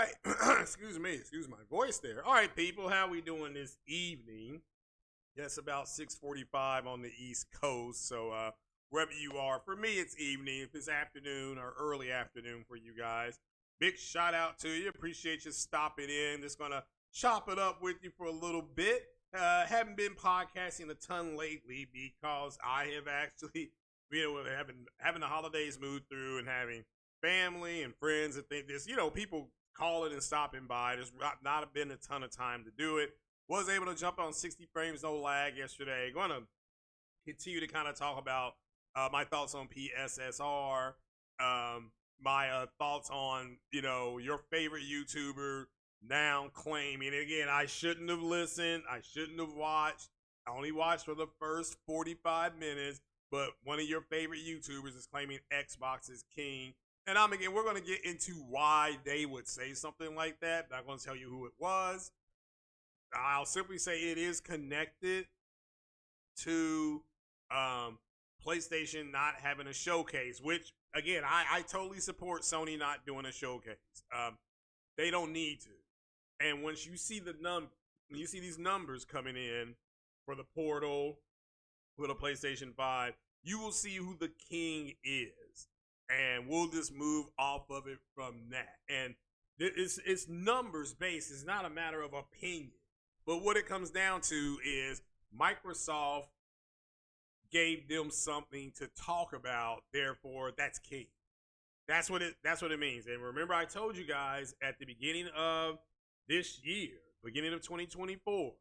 right. Excuse me. Excuse my voice there. All right, people. How we doing this evening? Yes, about 6:45 on the East Coast. So wherever you are, for me it's evening. If it's afternoon or early afternoon for you guys, big shout out to you. Appreciate you stopping in. Just gonna chop it up with you for a little bit. Haven't been podcasting a ton lately because I have actually, with having the holidays move through and having family and friends and think this, people calling and stopping by. There's not been a ton of time to do it. Was able to jump on 60 frames, no lag yesterday. Going to continue to kind of talk about my thoughts on PSSR, my thoughts on, your favorite YouTuber now claiming, and again, I shouldn't have listened. I shouldn't have watched. I only watched for the first 45 minutes, but one of your favorite YouTubers is claiming Xbox is king. And we're going to get into why they would say something like that. Not going to tell you who it was. I'll simply say it is connected to PlayStation not having a showcase, which, again, I totally support Sony not doing a showcase. They don't need to. And once you see when you see these numbers coming in for the Portal, for the PlayStation 5, you will see who the king is. And we'll just move off of it from that. And it's numbers based. It's not a matter of opinion. But what it comes down to is Microsoft gave them something to talk about. Therefore, that's king. That's what it means. And remember, I told you guys at the beginning of this year, beginning of 2024,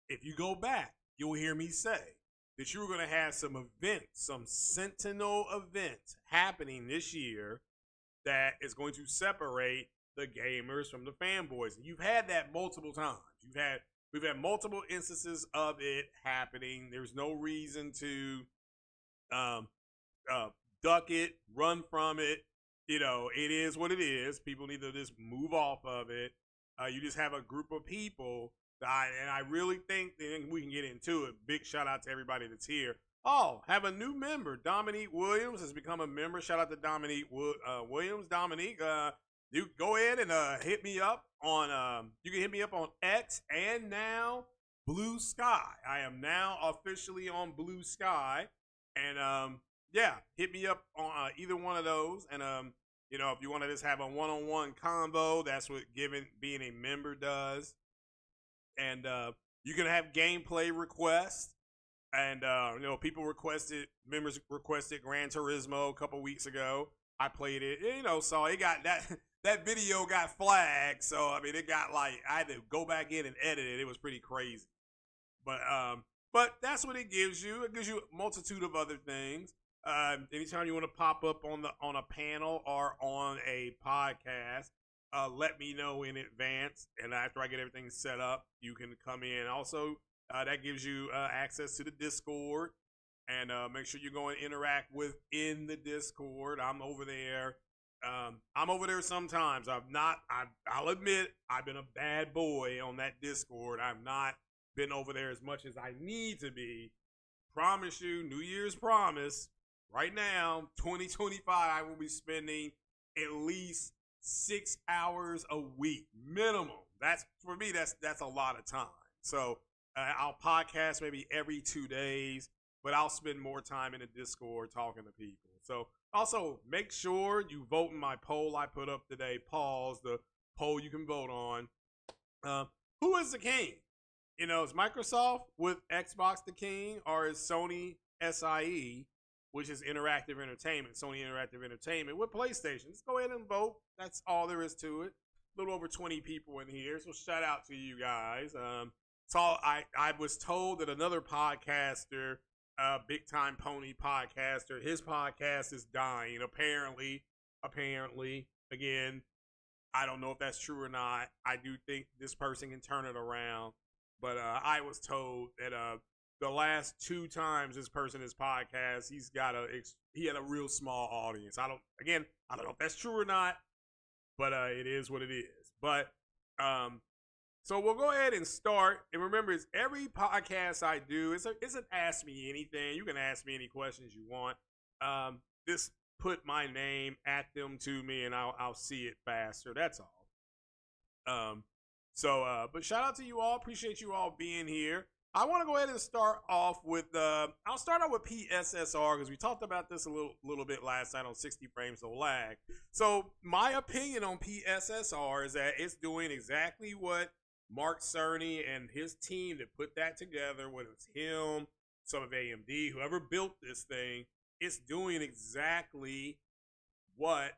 if you go back, you'll hear me say that you were going to have some events, some sentinel events happening this year that is going to separate the gamers from the fanboys. And you've had that multiple times. We've had multiple instances of it happening. There's no reason to duck it, run from it. It is what it is. People need to just move off of it. You just have a group of people. And I really think that we can get into it. Big shout out to everybody that's here. Oh, have a new member. Dominique Williams has become a member. Shout out to Dominique Williams. Dominique, you go ahead and hit me up on, you can hit me up on X and now Blue Sky. I am now officially on Blue Sky. And yeah, hit me up on either one of those. And if you want to just have a one-on-one combo, that's what being a member does. And you can have gameplay requests. And members requested Gran Turismo a couple weeks ago. I played it, so it got that video got flagged. So it got I had to go back in and edit it. It was pretty crazy. But that's what it gives you. It gives you a multitude of other things. Anytime you want to pop up on a panel or on a podcast, let me know in advance, and after I get everything set up, you can come in. Also, that gives you access to the Discord, and make sure you go and interact within the Discord. I'm over there. I'm over there sometimes. I'll admit, I've been a bad boy on that Discord. I've not been over there as much as I need to be. Promise you, New Year's promise. Right now, 2025, I will be spending at least 6 hours a week minimum. That's for me. That's a lot of time. So I'll podcast maybe every 2 days, but I'll spend more time in the Discord talking to people. So also make sure you vote in my poll I put up today. Pause the poll you can vote on. Who is the king? Is Microsoft with Xbox the king, or is Sony SIE, which is Interactive Entertainment, Sony Interactive Entertainment, with PlayStation? Let's go ahead and vote. That's all there is to it. A little over 20 people in here, so shout out to you guys. So I was told that another podcaster, Big Time Pony podcaster, his podcast is dying. Apparently, again, I don't know if that's true or not. I do think this person can turn it around, but I was told that the last 2 times this person has podcast, he had a real small audience. I don't know if that's true or not, but it is what it is. But so we'll go ahead and start. And remember, it's every podcast I do, it's an ask me anything. You can ask me any questions you want. Just put my name at them to me, and I'll see it faster. That's all. But shout out to you all. Appreciate you all being here. I want to go ahead and start off with I'll start out with PSSR because we talked about this a little bit last night on 60 frames no lag. So my opinion on PSSR is that it's doing exactly what Mark Cerny and his team that put that together, whether it's him, some of AMD, whoever built this thing, it's doing exactly what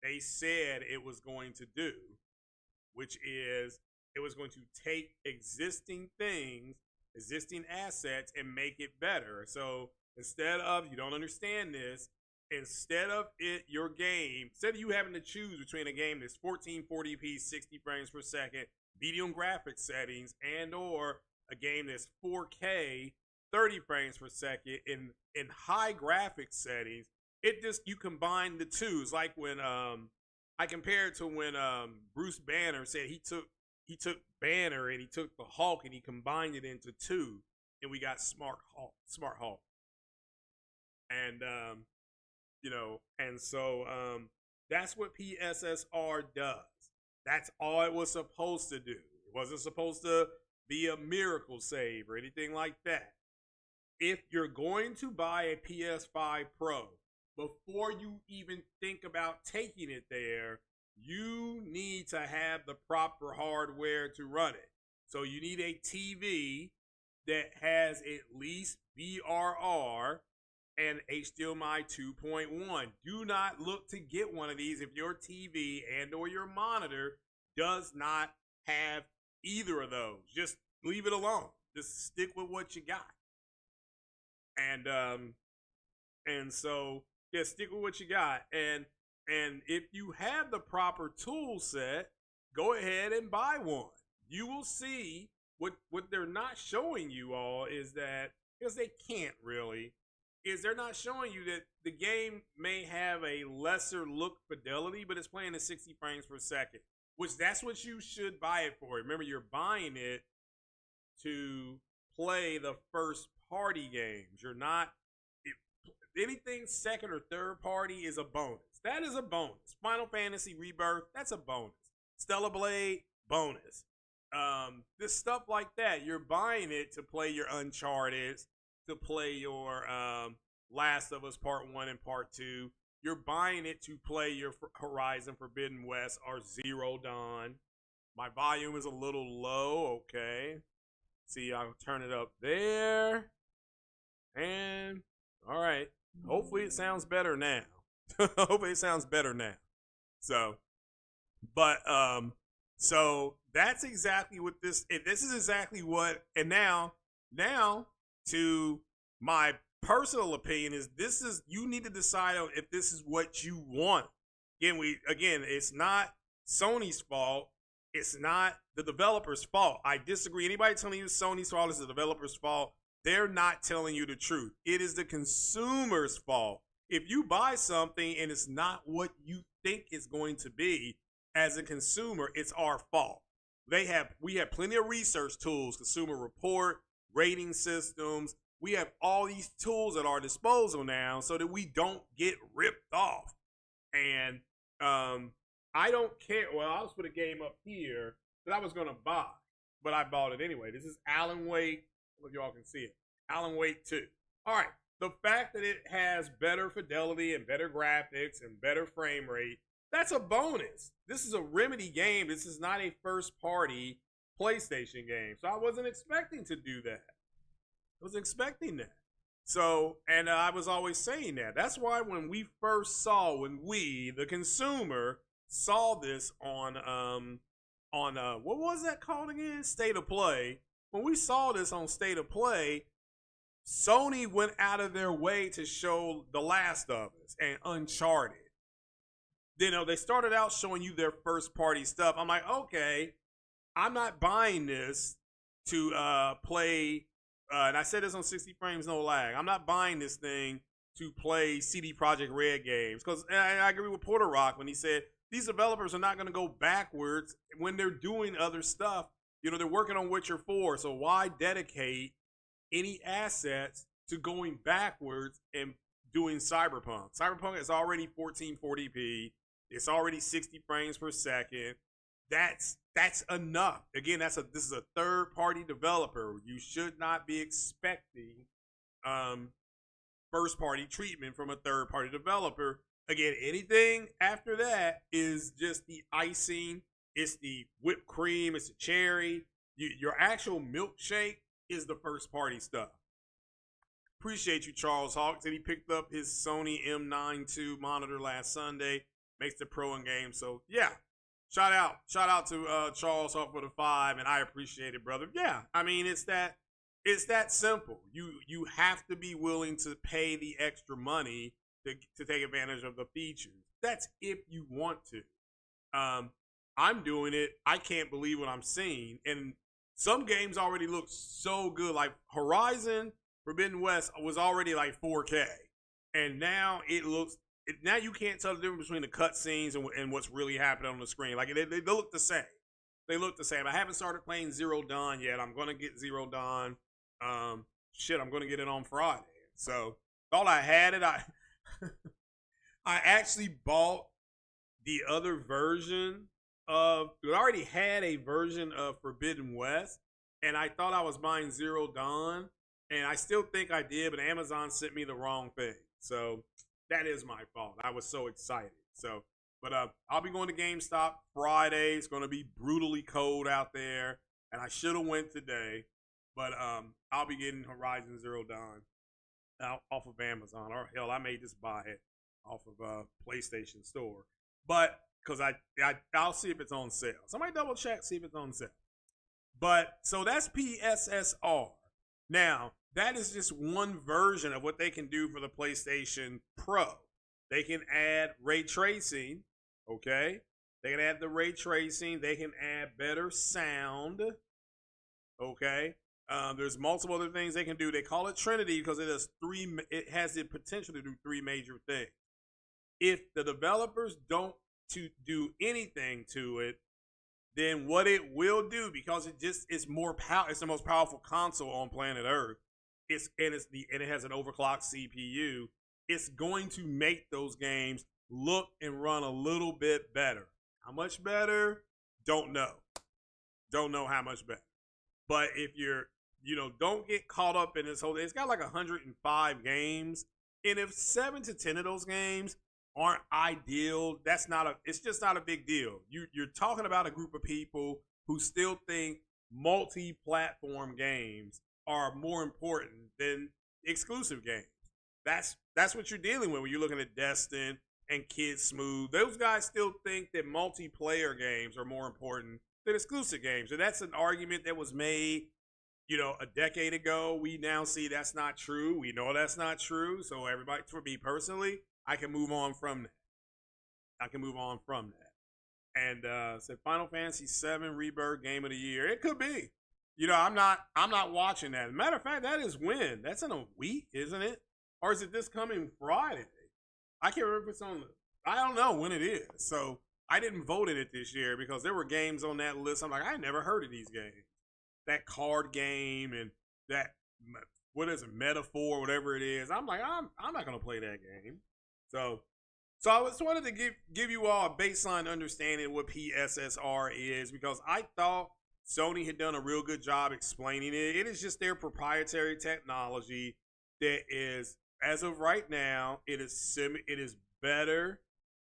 they said it was going to do, which is it was going to take existing things, existing assets, and make it better. So instead of, you don't understand this, instead of your game, instead of you having to choose between a game that's 1440p, 60 frames per second, medium graphics settings, and or a game that's 4K, 30 frames per second in high graphics settings, it just, you combine the two. It's like when I compare it to when Bruce Banner said he took Banner and he took the Hulk and he combined it into two, and we got Smart Hulk. And that's what PSSR does. That's all it was supposed to do. It wasn't supposed to be a miracle save or anything like that. If you're going to buy a PS5 Pro, before you even think about taking it there, you need to have the proper hardware to run it. So you need a TV that has at least VRR and HDMI 2.1. Do not look to get one of these if your TV and or your monitor does not have either of those. Just leave it alone. Just stick with what you got. And so yeah, stick with what you got. And if you have the proper tool set, go ahead and buy one. You will see what they're not showing you all is that, because they can't really, is they're not showing you that the game may have a lesser look fidelity, but it's playing at 60 frames per second, which that's what you should buy it for. Remember, you're buying it to play the first party games. You're not, anything second or third party is a bonus. That is a bonus. Final Fantasy Rebirth, that's a bonus. Stellar Blade, bonus. This stuff like that, you're buying it to play your Uncharted, to play your Last of Us Part 1 and Part 2. You're buying it to play your Horizon Forbidden West or Zero Dawn. My volume is a little low, okay. See, I'll turn it up there. And, all right. Hopefully it sounds better now. Hopefully it sounds better now. So that's exactly what this is exactly what, and now to my personal opinion is this is, you need to decide on if this is what you want. Again, it's not Sony's fault. It's not the developer's fault. I disagree. Anybody telling you Sony's fault is the developer's fault, they're not telling you the truth. It is the consumer's fault. If you buy something and it's not what you think it's going to be, as a consumer, it's our fault. We have plenty of research tools, Consumer Report, rating systems. We have all these tools at our disposal now so that we don't get ripped off. And I don't care. Well, I'll just put a game up here that I was going to buy, but I bought it anyway. This is Alan Wake. I don't know if y'all can see it. Alan Wake 2. All right. The fact that it has better fidelity and better graphics and better frame rate, that's a bonus. This is a Remedy game. This is not a first-party PlayStation game. So I wasn't expecting to do that. I wasn't expecting that. So, and I was always saying that. That's why when we first saw, when we, the consumer, saw this on what was that called again? State of Play. When we saw this on State of Play, Sony went out of their way to show The Last of Us and Uncharted. You know, they started out showing you their first party stuff. I'm like, okay, I'm not buying this to play, and I said this on 60 frames no lag, I'm not buying this thing to play CD Projekt Red games. Because I agree with Porter Rock when he said these developers are not going to go backwards when they're doing other stuff. You know, they're working on Witcher 4, so why dedicate any assets to going backwards and doing Cyberpunk? Cyberpunk is already 1440p. It's already 60 frames per second. that's enough. Again, this is a third party developer. You should not be expecting first party treatment from a third party developer. Again, anything after that is just the icing. It's the whipped cream. It's the cherry. Your actual milkshake is the first party stuff. Appreciate you, Charles Hawk. Said he picked up his Sony M9 II monitor last Sunday. Makes the pro in game. So yeah, shout out to Charles Hawk for the 5, and I appreciate it, brother. Yeah, I mean it's that simple. You have to be willing to pay the extra money to take advantage of the features. That's if you want to. I'm doing it. I can't believe what I'm seeing, and some games already look so good. Like Horizon Forbidden West was already like 4K, and now it looks. Now you can't tell the difference between the cutscenes and what's really happening on the screen. Like they look the same. They look the same. I haven't started playing Zero Dawn yet. I'm gonna get Zero Dawn. I'm gonna get it on Friday. So thought I had it. I actually bought the other version of. I already had a version of Forbidden West, and I thought I was buying Zero Dawn, and I still think I did, but Amazon sent me the wrong thing. So that is my fault. I was so excited. So, but I'll be going to GameStop Friday. It's going to be brutally cold out there, and I should have went today, but I'll be getting Horizon Zero Dawn out off of Amazon, or hell, I may just buy it off of PlayStation Store. But because I'll see if it's on sale. Somebody double check, see if it's on sale. But so that's PSSR. Now, that is just one version of what they can do for the PlayStation Pro. They can add ray tracing, okay? They can add the ray tracing. They can add better sound, okay? There's multiple other things they can do. They call it Trinity because it has the potential to do 3 major things. If the developers don't do anything to it, then what it will do, because it's more power, it's the most powerful console on planet Earth. It has an overclocked CPU. It's going to make those games look and run a little bit better. How much better? Don't know. Don't know how much better. But if don't get caught up in this whole. It's got like 105 games, and if 7 to 10 of those games aren't ideal, it's just not a big deal. You're talking about a group of people who still think multi-platform games are more important than exclusive games. That's what you're dealing with when you're looking at Destin and Kid Smooth. Those guys still think that multiplayer games are more important than exclusive games. And that's an argument that was made, a decade ago. We now see that's not true. We know that's not true. So everybody, for me personally, I can move on from that. And said Final Fantasy VII Rebirth Game of the Year. It could be. I'm not watching that. As a matter of fact, that is when. That's in a week, isn't it? Or is it this coming Friday? I can't remember if it's on. I don't know when it is. So I didn't vote in it this year because there were games on that list. I'm like, I never heard of these games. That card game and that, what is it, Metaphor, whatever it is. I'm like, I'm not gonna play that game. So I just wanted to give you all a baseline understanding of what PSSR is, because I thought Sony had done a real good job explaining it. It is just their proprietary technology that is, as of right now, it is better.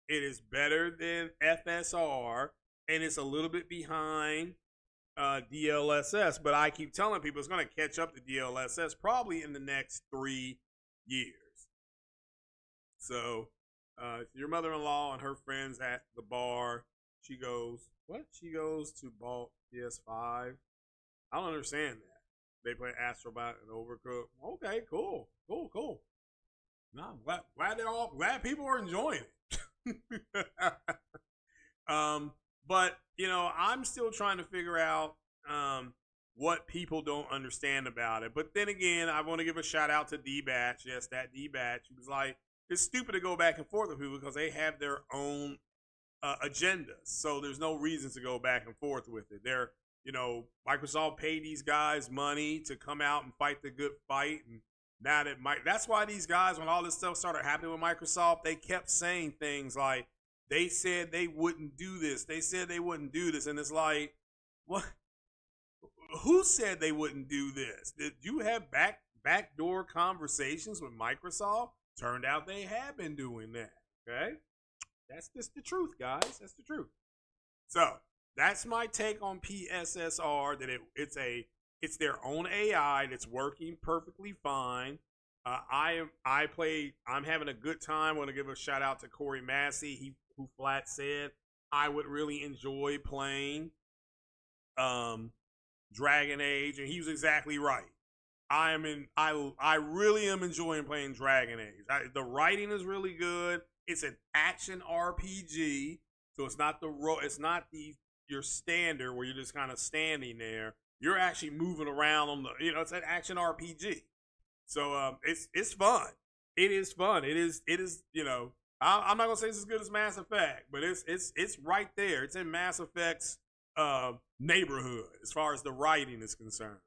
It is better than FSR, and it's a little bit behind DLSS. But I keep telling people it's going to catch up to DLSS probably in the next 3 years. So your mother-in-law and her friends at the bar, she goes to bought PS5. I don't understand that. They play Astrobot and Overcooked. Okay, cool. No, I'm glad people are enjoying it. But I'm still trying to figure out what people don't understand about it. But then again, I want to give a shout out to D-Batch. Yes, that D-Batch. He was like, it's stupid to go back and forth with people because they have their own agendas. So there's no reason to go back and forth with it. Microsoft paid these guys money to come out and fight the good fight, and now that's why these guys, when all this stuff started happening with Microsoft, they kept saying things like they said they wouldn't do this. They said they wouldn't do this. And it's like, what? Who said they wouldn't do this? Did you have backdoor conversations with Microsoft? Turned out they have been doing that. Okay? That's just the truth, guys. That's the truth. So that's my take on PSSR. That it's their own AI that's working perfectly fine. I'm having a good time. I want to give a shout out to Corey Massey, who flat said I would really enjoy playing Dragon Age, and he was exactly right. I really am enjoying playing Dragon Age. The writing is really good. It's an action RPG, so it's not your standard where you're just kind of standing there. You're actually moving around on it's an action RPG. So it's fun. It is fun. It is I'm not gonna say it's as good as Mass Effect, but it's right there. It's in Mass Effect's neighborhood as far as the writing is concerned,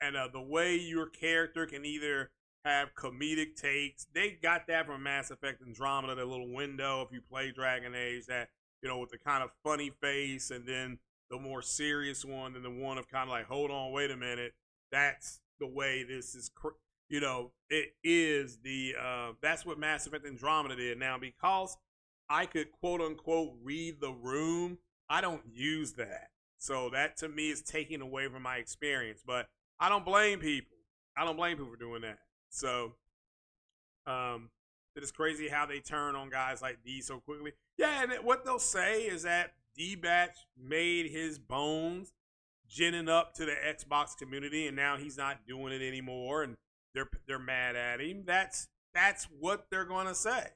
and the way your character can either have comedic takes. They got that from Mass Effect Andromeda, that little window if you play Dragon Age, that with the kind of funny face, and then the more serious one, and the one of kind of like, hold on, wait a minute. That's the way this is. It is that's what Mass Effect Andromeda did. Now, because I could quote unquote read the room, I don't use that. So that to me is taking away from my experience. But I don't blame people. I don't blame people for doing that. So it is crazy how they turn on guys like D so quickly. Yeah, and what they'll say is that D-Batch made his bones ginning up to the Xbox community, and now he's not doing it anymore, and they're mad at him. That's what they're gonna say.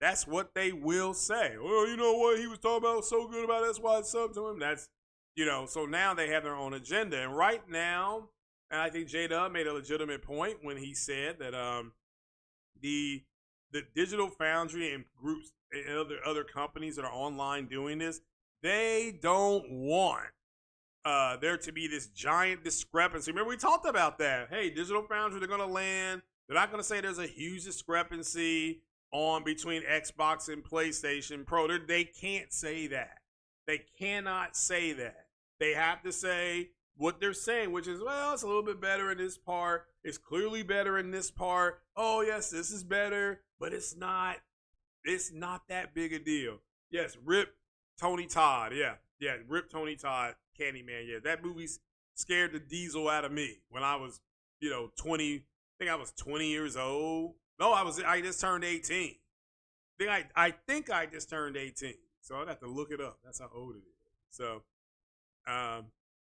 That's what they will say. Well, you know what he was talking about so good about, that's why it's up to him. That's so now they have their own agenda. And right now, and I think J-Dub made a legitimate point when he said that the Digital Foundry and groups and other companies that are online doing this, they don't want there to be this giant discrepancy. Remember, we talked about that. Hey, Digital Foundry, they're going to land. They're not going to say there's a huge discrepancy between Xbox and PlayStation Pro. They can't say that. They cannot say that. They have to say what they're saying, which is, well, it's a little bit better in this part. It's clearly better in this part. Oh, yes, this is better, but it's not that big a deal. Yes, rip Tony Todd. Yeah, rip Tony Todd, Candyman. Yeah, that movie scared the diesel out of me when I was, 20. I think I was 20 years old. No, I just turned 18. I think I just turned 18. So I'd have to look it up. That's how old it is. So,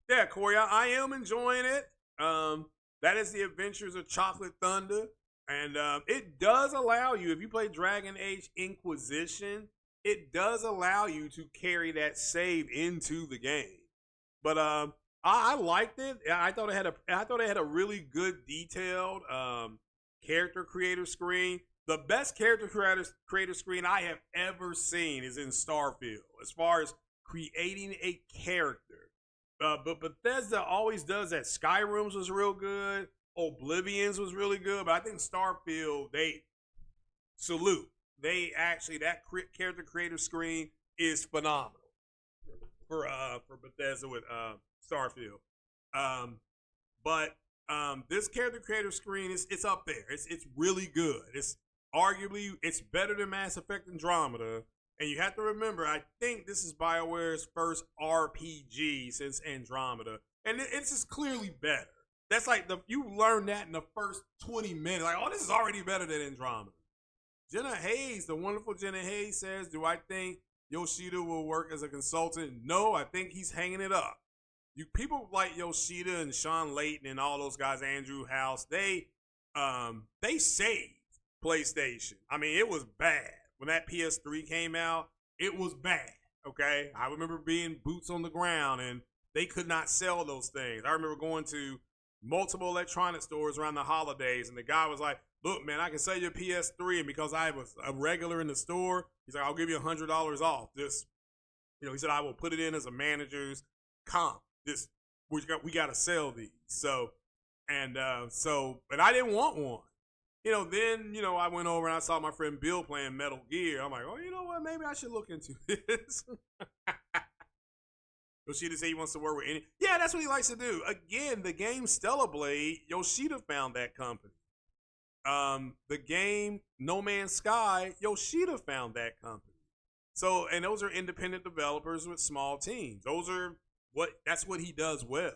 yeah, Corey, I am enjoying it. That is the Adventures of Chocolate Thunder. And it does allow you, if you play Dragon Age Inquisition, it does allow you to carry that save into the game. But I liked it. I thought it had a really good detailed character creator screen. The best character creator screen I have ever seen is in Starfield, as far as creating a character. But Bethesda always does that. Skyrim's was real good. Oblivion's was really good. But I think Starfield, they salute. That character creator screen is phenomenal for Bethesda with Starfield. But this character creator screen it's up there. It's really good. It's arguably better than Mass Effect Andromeda. And you have to remember, I think this is BioWare's first RPG since Andromeda, and it's just clearly better. That's like you learn that in the first 20 minutes. Like, oh, this is already better than Andromeda. Jenna Hayes, the wonderful Jenna Hayes, says, do I think Yoshida will work as a consultant? No, I think he's hanging it up. People like Yoshida and Sean Layton and all those guys, Andrew House, they saved PlayStation. I mean, it was bad. When that PS3 came out, it was bad, okay? I remember being boots on the ground, and they could not sell those things. I remember going to multiple electronic stores around the holidays, and the guy was like, look, man, I can sell you a PS3, and because I was a regular in the store, he's like, I'll give you $100 off. Just, he said, I will put it in as a manager's comp. We got to sell these. But I didn't want one. then I went over and I saw my friend Bill playing Metal Gear. I'm like, oh, you know what? Maybe I should look into this. Yoshida said he wants to work with any. Yeah, that's what he likes to do. Again, the game Stellar Blade, Yoshida found that company. The game No Man's Sky, Yoshida found that company. So, and those are independent developers with small teams. That's what he does well.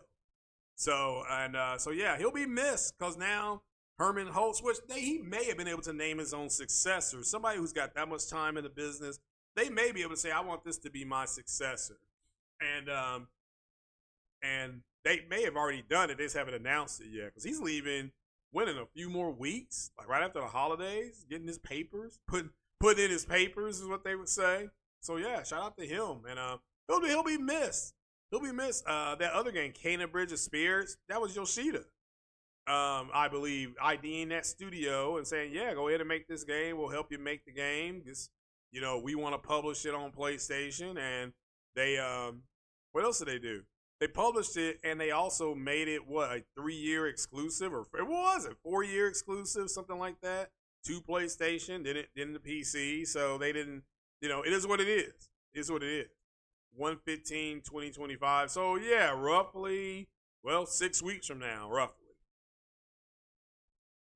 So, so yeah, he'll be missed because now Herman Holtz, which he may have been able to name his own successor. Somebody who's got that much time in the business, they may be able to say, I want this to be my successor. And they may have already done it. They just haven't announced it yet because he's leaving in a few more weeks, like right after the holidays, getting his papers, putting in his papers is what they would say. So yeah, shout out to him, and he'll be missed. He'll be missed. That other game, Kena Bridge of Spirits, that was Yoshida. I believe IDing that studio and saying, yeah, go ahead and make this game. We'll help you make the game. We want to publish it on PlayStation, and they what else did they do? They published it, and they also made it, a 3-year exclusive, or what was it, 4-year exclusive, something like that, to PlayStation, didn't the PC, so they didn't, it is what it is. It is what it is. 1/15/2025. So, yeah, roughly, 6 weeks from now, roughly.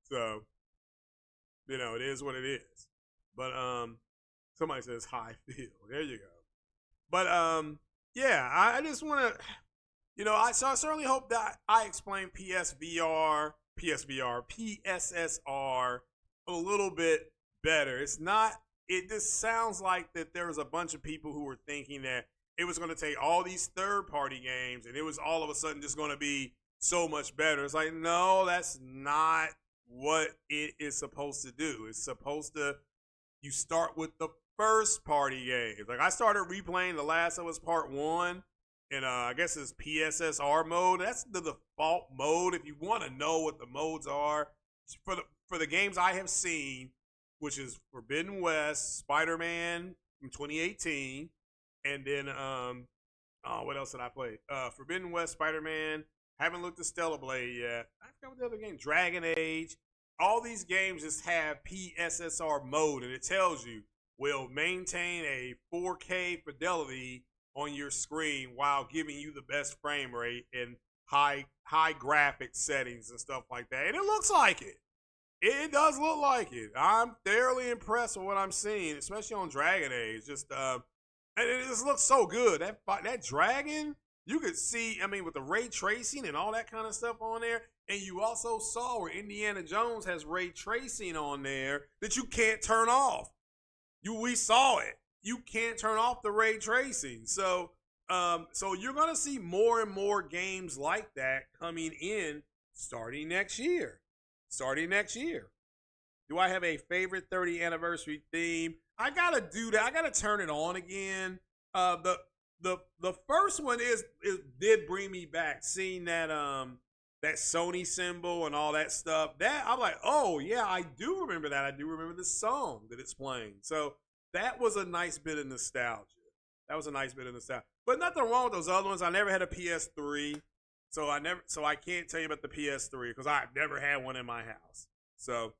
So, it is what it is. But, somebody says, hi, Phil. There you go. But, yeah, I just want to... I certainly hope that I explain PSSR a little bit better. It just sounds like that there was a bunch of people who were thinking that it was going to take all these third-party games and it was all of a sudden just going to be so much better. It's like, no, that's not what it is supposed to do. It's supposed to, you start with the first-party games. Like, I started replaying The Last of Us Part 1. And I guess it's PSSR mode. That's the default mode. If you want to know what the modes are for the games I have seen, which is Forbidden West, Spider-Man from 2018, and then what else did I play? Forbidden West, Spider-Man. Haven't looked at Stellar Blade yet. I forgot what the other game. Dragon Age. All these games just have PSSR mode, and it tells you will maintain a 4K fidelity on your screen while giving you the best frame rate and high graphic settings and stuff like that. And it looks like it. It does look like it. I'm thoroughly impressed with what I'm seeing, especially on Dragon Age. And it just looks so good. That dragon, you could see, with the ray tracing and all that kind of stuff on there. And you also saw where Indiana Jones has ray tracing on there that you can't turn off. We saw it. You can't turn off the ray tracing. So you're going to see more and more games like that coming in starting next year. Do I have a favorite 30th anniversary theme? I got to do that. I got to turn it on again. The first one did bring me back, seeing that Sony symbol and all that stuff. That I'm like, oh yeah, I do remember that. I do remember the song that it's playing. So that was a nice bit of nostalgia. But nothing wrong with those other ones. I never had a PS3, so I can't tell you about the PS3 because I've never had one in my house. So,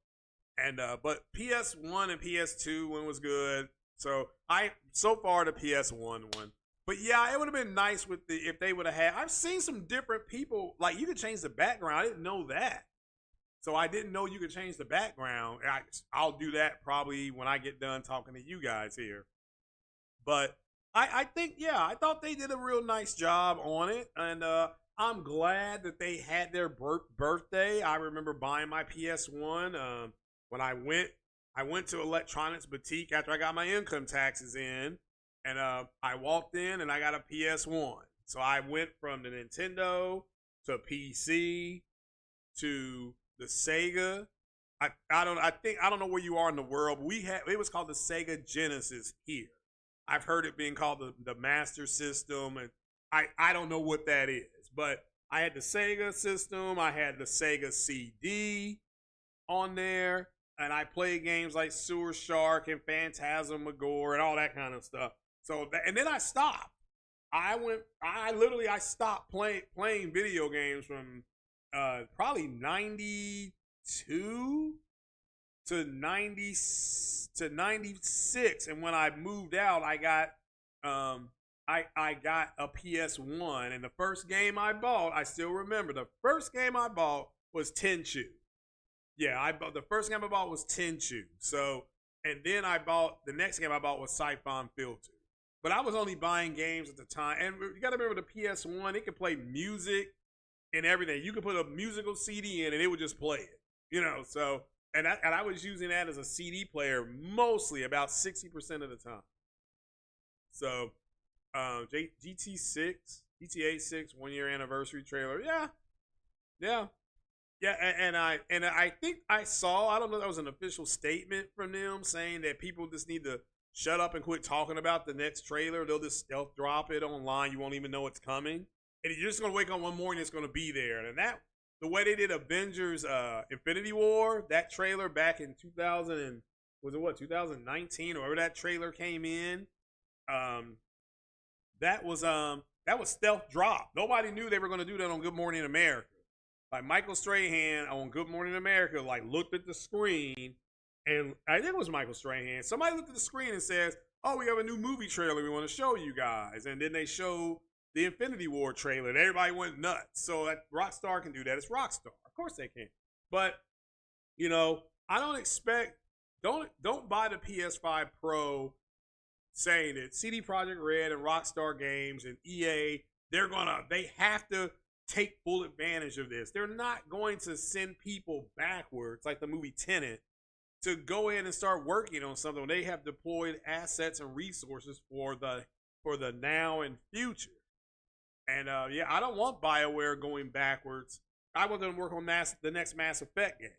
but PS1 and PS2 one was good. So far the PS1 one. But yeah, it would have been nice if they would have had. I've seen some different people, like you could change the background. I didn't know that. So I didn't know you could change the background. I'll do that probably when I get done talking to you guys here. But I think, yeah, I thought they did a real nice job on it. And I'm glad that they had their birthday. I remember buying my PS1 when I went to Electronics Boutique after I got my income taxes in. And I walked in and I got a PS1. So I went from the Nintendo to PC to the Sega. I don't know where you are in the world, but it was called the Sega Genesis here. I've heard it being called the Master System, and I don't know what that is. But I had the Sega system, I had the Sega CD on there, and I played games like Sewer Shark and Phantasmagoria and all that kind of stuff. So and then I stopped. I stopped playing video games from probably 92 to 96, and when I moved out, I got I got a PS1, and the first game I bought, I still remember, the first game I bought was Tenchu. Yeah, the first game I bought was Tenchu. So, and then the next game I bought was Siphon Filter. But I was only buying games at the time, and you got to remember the PS1, it could play music and everything. You could put a musical CD in, and it would just play it. So and I was using that as a CD player mostly, about 60% of the time. So, GTA 6 1 year anniversary trailer. Yeah. And I think I don't know if that was an official statement from them saying that people just need to shut up and quit talking about the next trailer. They'll just stealth drop it online. You won't even know it's coming. And you're just going to wake up one morning, it's going to be there. And the way they did Avengers Infinity War, that trailer back in 2019 or whatever that trailer came in, that was stealth drop. Nobody knew they were going to do that on Good Morning America. Like Michael Strahan on Good Morning America, looked at the screen, and I think it was Michael Strahan. Somebody looked at the screen and says, "Oh, we have a new movie trailer we want to show you guys." And then they showed the Infinity War trailer, and everybody went nuts. So Rockstar can do that. It's Rockstar, of course they can. But I don't expect. Don't buy the PS5 Pro saying that CD Projekt Red and Rockstar Games and EA they have to take full advantage of this. They're not going to send people backwards like the movie Tenet to go in and start working on something when they have deployed assets and resources for the now and future. And I don't want BioWare going backwards. I want them to work on the next Mass Effect game.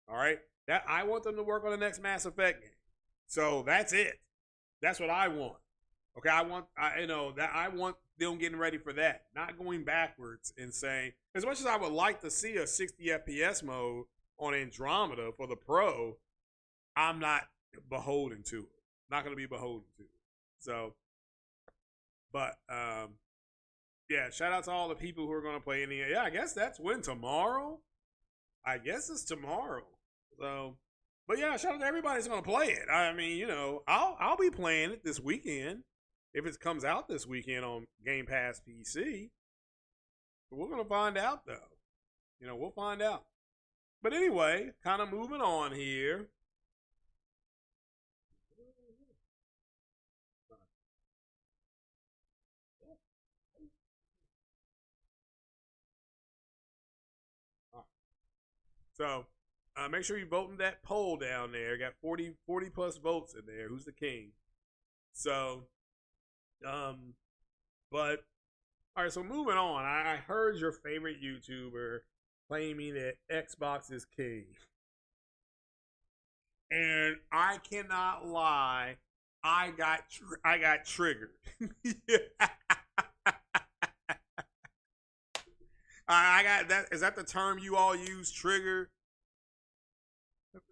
All right, I want them to work on the next Mass Effect game. So that's it. That's what I want. Okay, I want them getting ready for that, not going backwards and saying, as much as I would like to see a 60 FPS mode on Andromeda for the Pro, I'm not beholden to it. Not going to be beholden to it. So, but shout out to all the people who are going to play in the. Yeah, I guess that's tomorrow. I guess it's tomorrow. So, but yeah, shout out to everybody that's going to play it. I mean, I'll be playing it this weekend. If it comes out this weekend on Game Pass PC. But we're going to find out, though. We'll find out. But anyway, kind of moving on here. So, make sure you vote in that poll down there. Got 40 plus votes in there. Who's the king? So, but all right, so moving on. I heard your favorite YouTuber claiming that Xbox is king, and I cannot lie, I got triggered. I got that. Is that the term you all use? Triggered.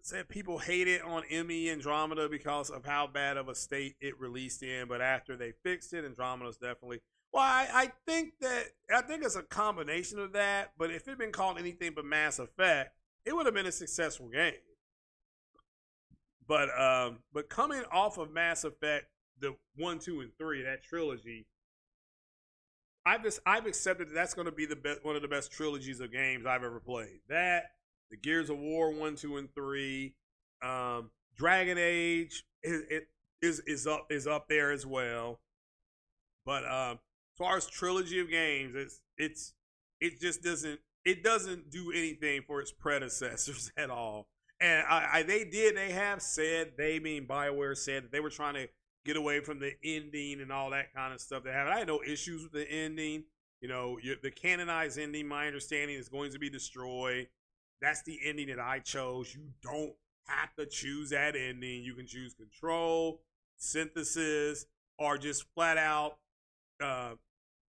Said people hate it on ME Andromeda because of how bad of a state it released in, but after they fixed it, Andromeda's definitely. Well, I think it's a combination of that. But if it had been called anything but Mass Effect, it would have been a successful game. But coming off of Mass Effect, the 1, 2, and 3, that trilogy, I've accepted that's going to be one of the best trilogies of games I've ever played. That. The Gears of War 1, 2, and 3, Dragon Age is up there as well. But as far as trilogy of games, it doesn't do anything for its predecessors at all. And they have said, they being BioWare said that they were trying to get away from the ending and all that kind of stuff. I had no issues with the ending. The canonized ending, my understanding, is going to be destroyed. That's the ending that I chose. You don't have to choose that ending. You can choose Control, Synthesis, or just flat out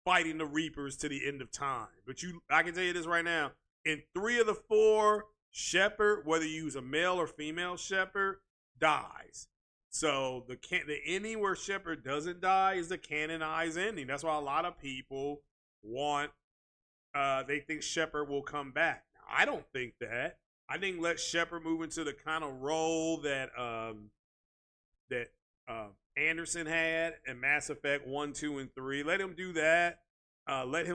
fighting the Reapers to the end of time. But I can tell you this right now. In 3 of the 4, Shepard, whether you use a male or female Shepard, dies. So the ending where Shepard doesn't die is the canonized ending. That's why a lot of people want. They think Shepard will come back. I don't think that. I think let Shepard move into the kind of role that that Anderson had in Mass Effect 1, 2, and 3. Let him do that. Let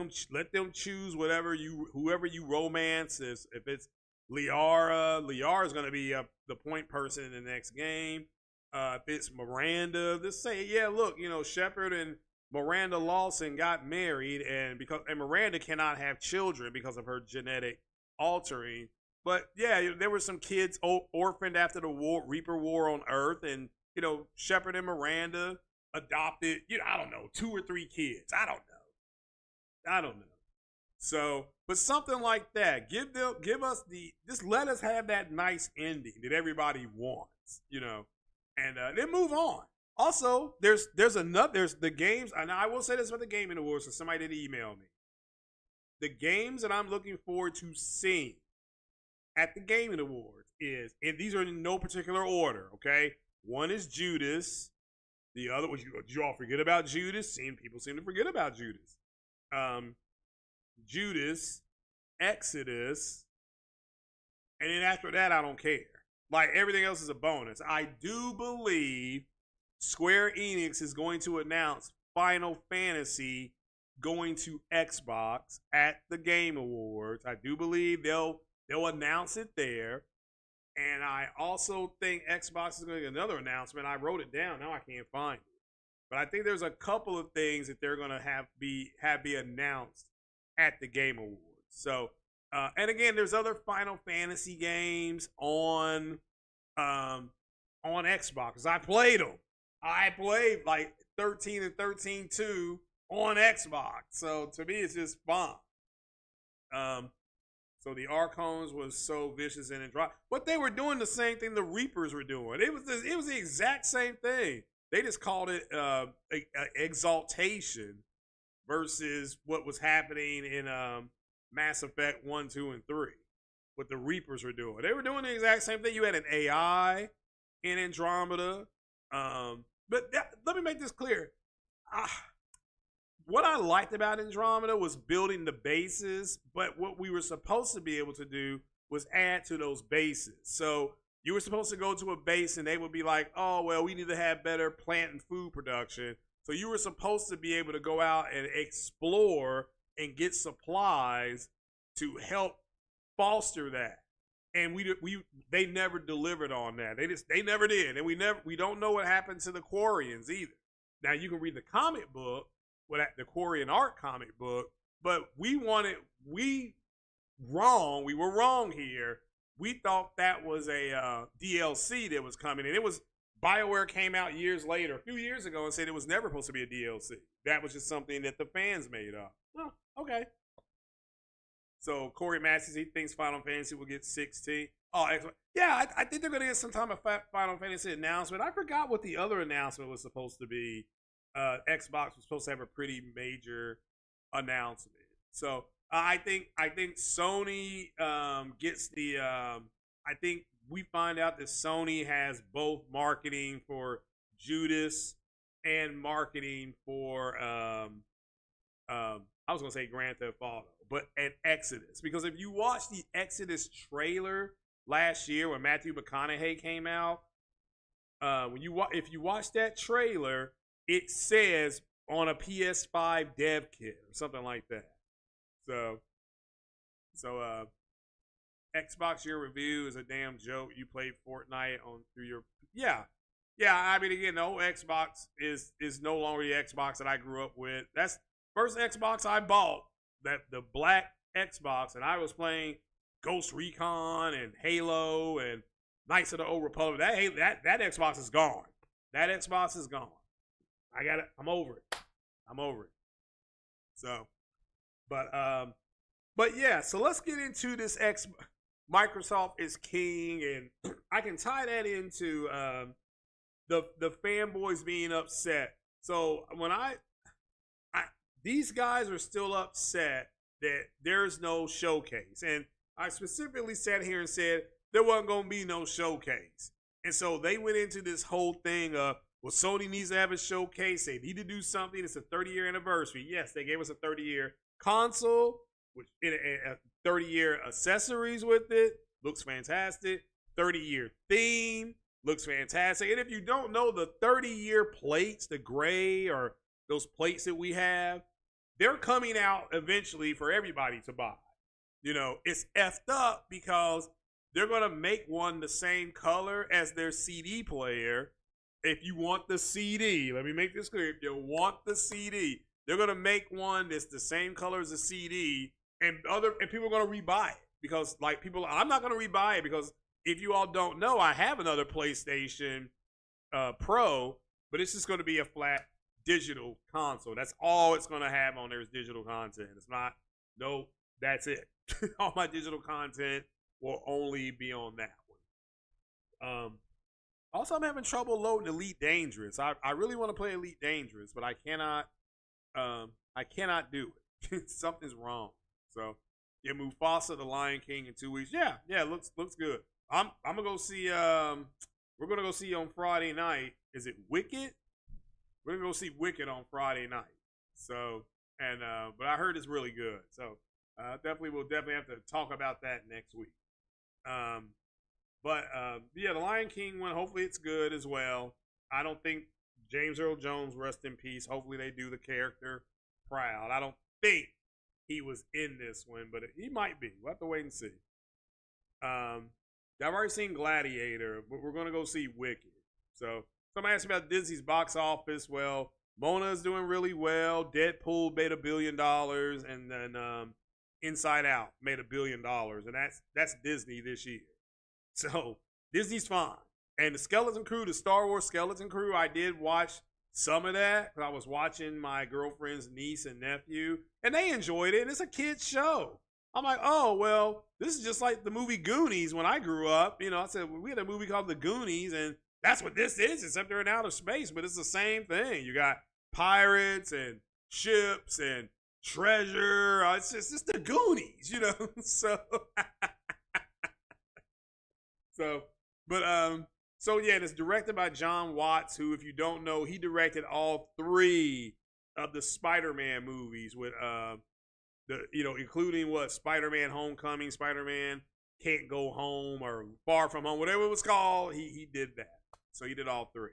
them choose whoever you romance. If it's Liara is going to be the point person in the next game. If it's Miranda, just say, yeah, look, Shepard and Miranda Lawson got married, and Miranda cannot have children because of her genetic altering. But yeah, there were some kids orphaned after the Reaper War on Earth, and Shepard and Miranda adopted, I don't know, 2 or 3 kids. I don't know. So, but something like that. Just let us have that nice ending that everybody wants, and then move on. Also, there's the games, and I will say this about the Gaming Awards, so somebody did email me. The games that I'm looking forward to seeing at the Gaming Awards and these are in no particular order, okay? One is Judas. The other was, did you all forget about Judas? People seem to forget about Judas. Judas, Exodus, and then after that, I don't care. Like, everything else is a bonus. I do believe Square Enix is going to announce Final Fantasy going to Xbox at the Game Awards. I do believe they'll announce it there. And I also think Xbox is going to get another announcement. I wrote it down. Now I can't find it. But I think there's a couple of things that they're going to have be announced at the Game Awards. So, and again, there's other Final Fantasy games on Xbox, 'cause I played them. I played like 13 and 13-2 on Xbox. So to me, it's just fun. So the Archons was so vicious and dry, but they were doing the same thing the Reapers were doing. It was the exact same thing. They just called it exaltation versus what was happening in Mass Effect 1, 2, and 3. What the Reapers were doing. They were doing the exact same thing. You had an AI in Andromeda. But let me make this clear. What I liked about Andromeda was building the bases, but what we were supposed to be able to do was add to those bases. So you were supposed to go to a base and they would be like, oh, well, we need to have better plant and food production. So you were supposed to be able to go out and explore and get supplies to help foster that. And they never delivered on that. They never did. And we don't know what happened to the Quarians either. Now you can read the comic book, the Quarian art comic book, but we were wrong here. We thought that was a DLC that was coming, and it was BioWare came out years later, a few years ago, and said it was never supposed to be a DLC. That was just something that the fans made up. Oh, okay. So Corey Matthews, he thinks Final Fantasy will get 16. Oh, excellent. Yeah, I think they're going to get some time of Final Fantasy announcement. I forgot what the other announcement was supposed to be. Xbox was supposed to have a pretty major announcement. So I think Sony gets the. I think we find out that Sony has both marketing for Judas and marketing for I was gonna say Grand Theft Auto, but an Exodus. Because if you watch the Exodus trailer last year when Matthew McConaughey came out, if you watch that trailer, it says on a PS5 dev kit or something like that. So Xbox Year Review is a damn joke. You played Fortnite through your yeah. I mean, again, the old Xbox is no longer the Xbox that I grew up with. That's first Xbox I bought, the black Xbox, and I was playing Ghost Recon and Halo and Knights of the Old Republic. That Xbox is gone. That Xbox is gone. I got it. I'm over it. So, but yeah. So let's get into this Microsoft is king, and I can tie that into the fanboys being upset. So when these guys are still upset that there's no showcase, and I specifically sat here and said there wasn't going to be no showcase, and so they went into this whole thing of, well, Sony needs to have a showcase. They need to do something. It's a 30-year anniversary. Yes, they gave us a 30-year console, which 30-year accessories with it. looks fantastic. 30-year theme looks fantastic. And if you don't know the 30-year plates, the gray or those plates that we have, they're coming out eventually for everybody to buy. You know, it's effed up because they're going to make one the same color as their CD player. If you want the CD, let me make this clear. If you want the CD, they're going to make one that's the same color as the CD, and people are going to rebuy it because, like, I'm not going to rebuy it because if you all don't know, I have another PlayStation Pro, but it's just going to be a flat digital console. That's all it's going to have on there is digital content. It's not, no, that's it. All my digital content will only be on that one. Also, I'm having trouble loading Elite Dangerous. I really want to play Elite Dangerous, but I cannot do it. Something's wrong. So, yeah, Mufasa, the Lion King in 2 weeks. Yeah, looks good. I'm gonna go see. We're gonna go see on Friday night. Is it Wicked? We're gonna go see Wicked on Friday night. So, and but I heard it's really good. So, we'll definitely have to talk about that next week. But yeah, the Lion King one. Hopefully, it's good as well. I don't think James Earl Jones, rest in peace. Hopefully, they do the character proud. I don't think he was in this one, but he might be. We'll have to wait and see. I've already seen Gladiator, but we're going to go see Wicked. So, somebody asked me about Disney's box office. Well, Mona is doing really well. Deadpool made $1 billion, and then Inside Out made $1 billion, and that's Disney this year. So, Disney's fine. And the Skeleton Crew, the Star Wars Skeleton Crew, I did watch some of that. I was watching my girlfriend's niece and nephew, and they enjoyed it. And it's a kid's show. I'm like, oh, well, this is just like the movie Goonies when I grew up. You know, I said, well, we had a movie called The Goonies, and that's what this is, except they're in outer space, but it's the same thing. You got pirates and ships and treasure. It's just the Goonies, you know? So yeah, it's directed by John Watts, who, if you don't know, he directed all 3 of the Spider-Man movies with including what Spider-Man Homecoming, Spider-Man Can't Go Home, or Far From Home, whatever it was called. He did that. So he did all 3.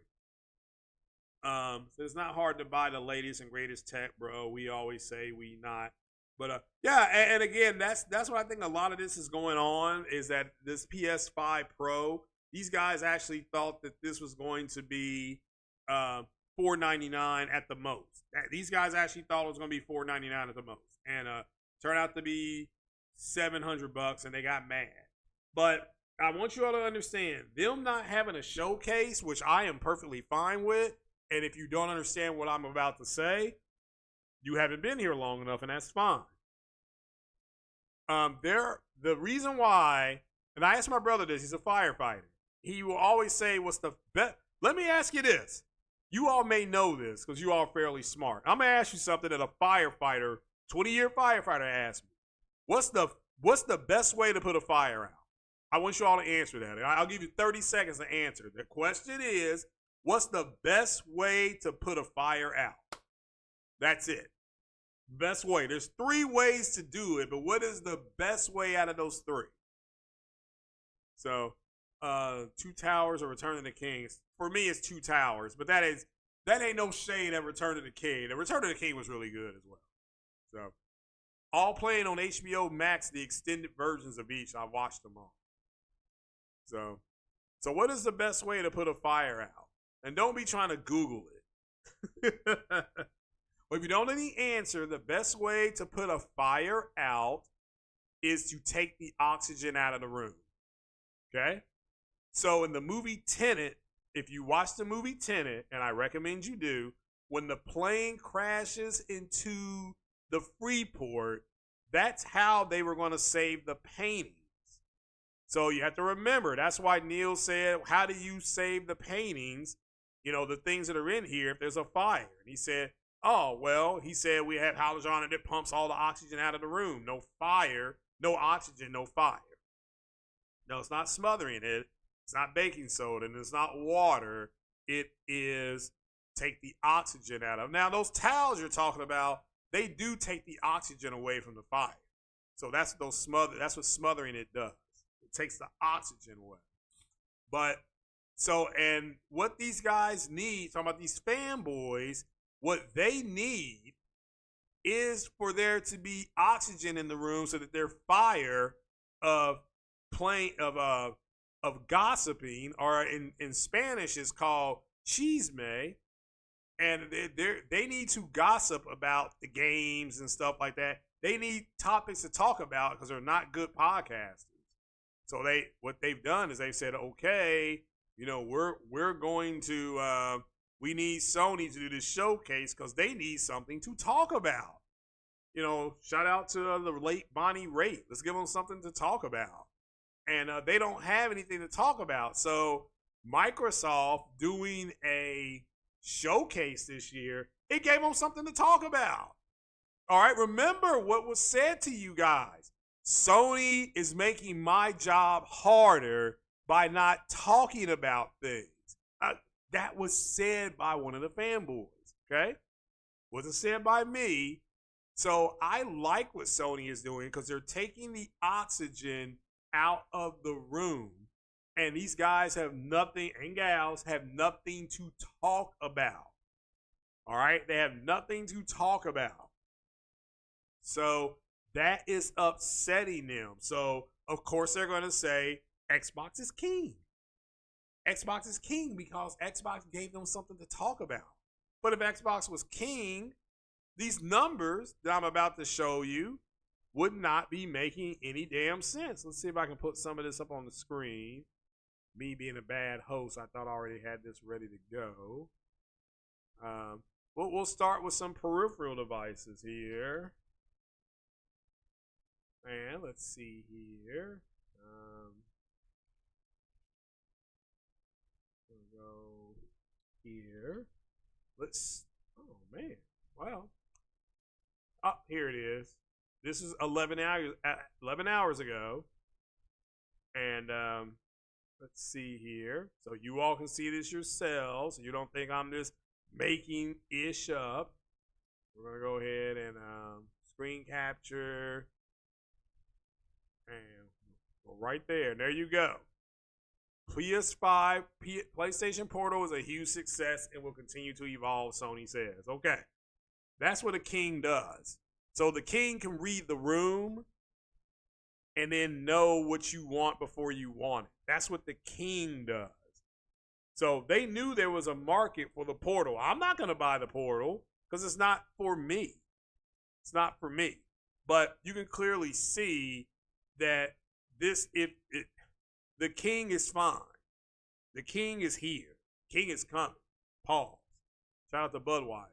So it's not hard to buy the latest and greatest tech, bro. We always say we not. But yeah, and again, that's what I think a lot of this is going on, is that this PS5 Pro, these guys actually thought that this was going to be $499 at the most. These guys actually thought it was going to be $499 at the most, and turned out to be $700, and they got mad. But I want you all to understand, them not having a showcase, which I am perfectly fine with, and if you don't understand what I'm about to say, you haven't been here long enough, and that's fine. The reason why, and I asked my brother this, he's a firefighter. He will always say, what's the best? Let me ask you this. You all may know this because you all are fairly smart. I'm going to ask you something that a firefighter, 20-year firefighter asked me. What's the best way to put a fire out? I want you all to answer that. I'll give you 30 seconds to answer. The question is, what's the best way to put a fire out? That's it. Best way. There's 3 ways to do it, but what is the best way out of those 3? So, 2 Towers or Return of the King. For me, it's 2 Towers, but that ain't no shade at Return of the King. The Return of the King was really good as well. So, all playing on HBO Max, the extended versions of each. I watched them all. So what is the best way to put a fire out? And don't be trying to Google it. Well, if you don't know the answer, the best way to put a fire out is to take the oxygen out of the room. Okay? So in the movie Tenet, if you watch the movie Tenet, and I recommend you do, when the plane crashes into the Freeport, that's how they were going to save the paintings. So you have to remember, that's why Neil said, how do you save the paintings, the things that are in here if there's a fire? And he said, we have halogen and it pumps all the oxygen out of the room. No fire, no oxygen, no fire. No, it's not smothering it. It's not baking soda, and it's not water. It is take the oxygen out of. Now, those towels you're talking about, they do take the oxygen away from the fire. So that's what smothering it does. It takes the oxygen away. But so, and what these guys need, talking about these fanboys, what they need is for there to be oxygen in the room so that their fire of of gossiping, or in Spanish is called chisme, and they need to gossip about the games and stuff like that. They need topics to talk about because they're not good podcasters. So what they've done is they've said, okay, we're going to we need Sony to do this showcase because they need something to talk about. Shout out to the late Bonnie Raitt. Let's give them something to talk about. And they don't have anything to talk about. So Microsoft doing a showcase this year, it gave them something to talk about. All right, remember what was said to you guys. Sony is making my job harder by not talking about things. That was said by one of the fanboys, okay? Wasn't said by me. So I like what Sony is doing because they're taking the oxygen out of the room. And these guys have nothing, and gals have nothing to talk about. All right? They have nothing to talk about. So that is upsetting them. So, of course, they're going to say Xbox is king. Xbox is king because Xbox gave them something to talk about. But if Xbox was king, these numbers that I'm about to show you would not be making any damn sense. Let's see if I can put some of this up on the screen. Me being a bad host, I thought I already had this ready to go. We'll start with some peripheral devices here. And let's see here. We'll go here. Oh man, wow. Oh, here it is. This is 11 hours ago. And let's see here. So you all can see this yourselves. You don't think I'm just making ish up. We're going to go ahead and screen capture. And go right there. And there you go. PS5, PlayStation Portal is a huge success and will continue to evolve, Sony says. Okay. That's what a king does. So the king can read the room and then know what you want before you want it. That's what the king does. So they knew there was a market for the Portal. I'm not going to buy the Portal because it's not for me. It's not for me. But you can clearly see that the king is fine. The king is here. King is coming. Pause. Shout out to Budweiser.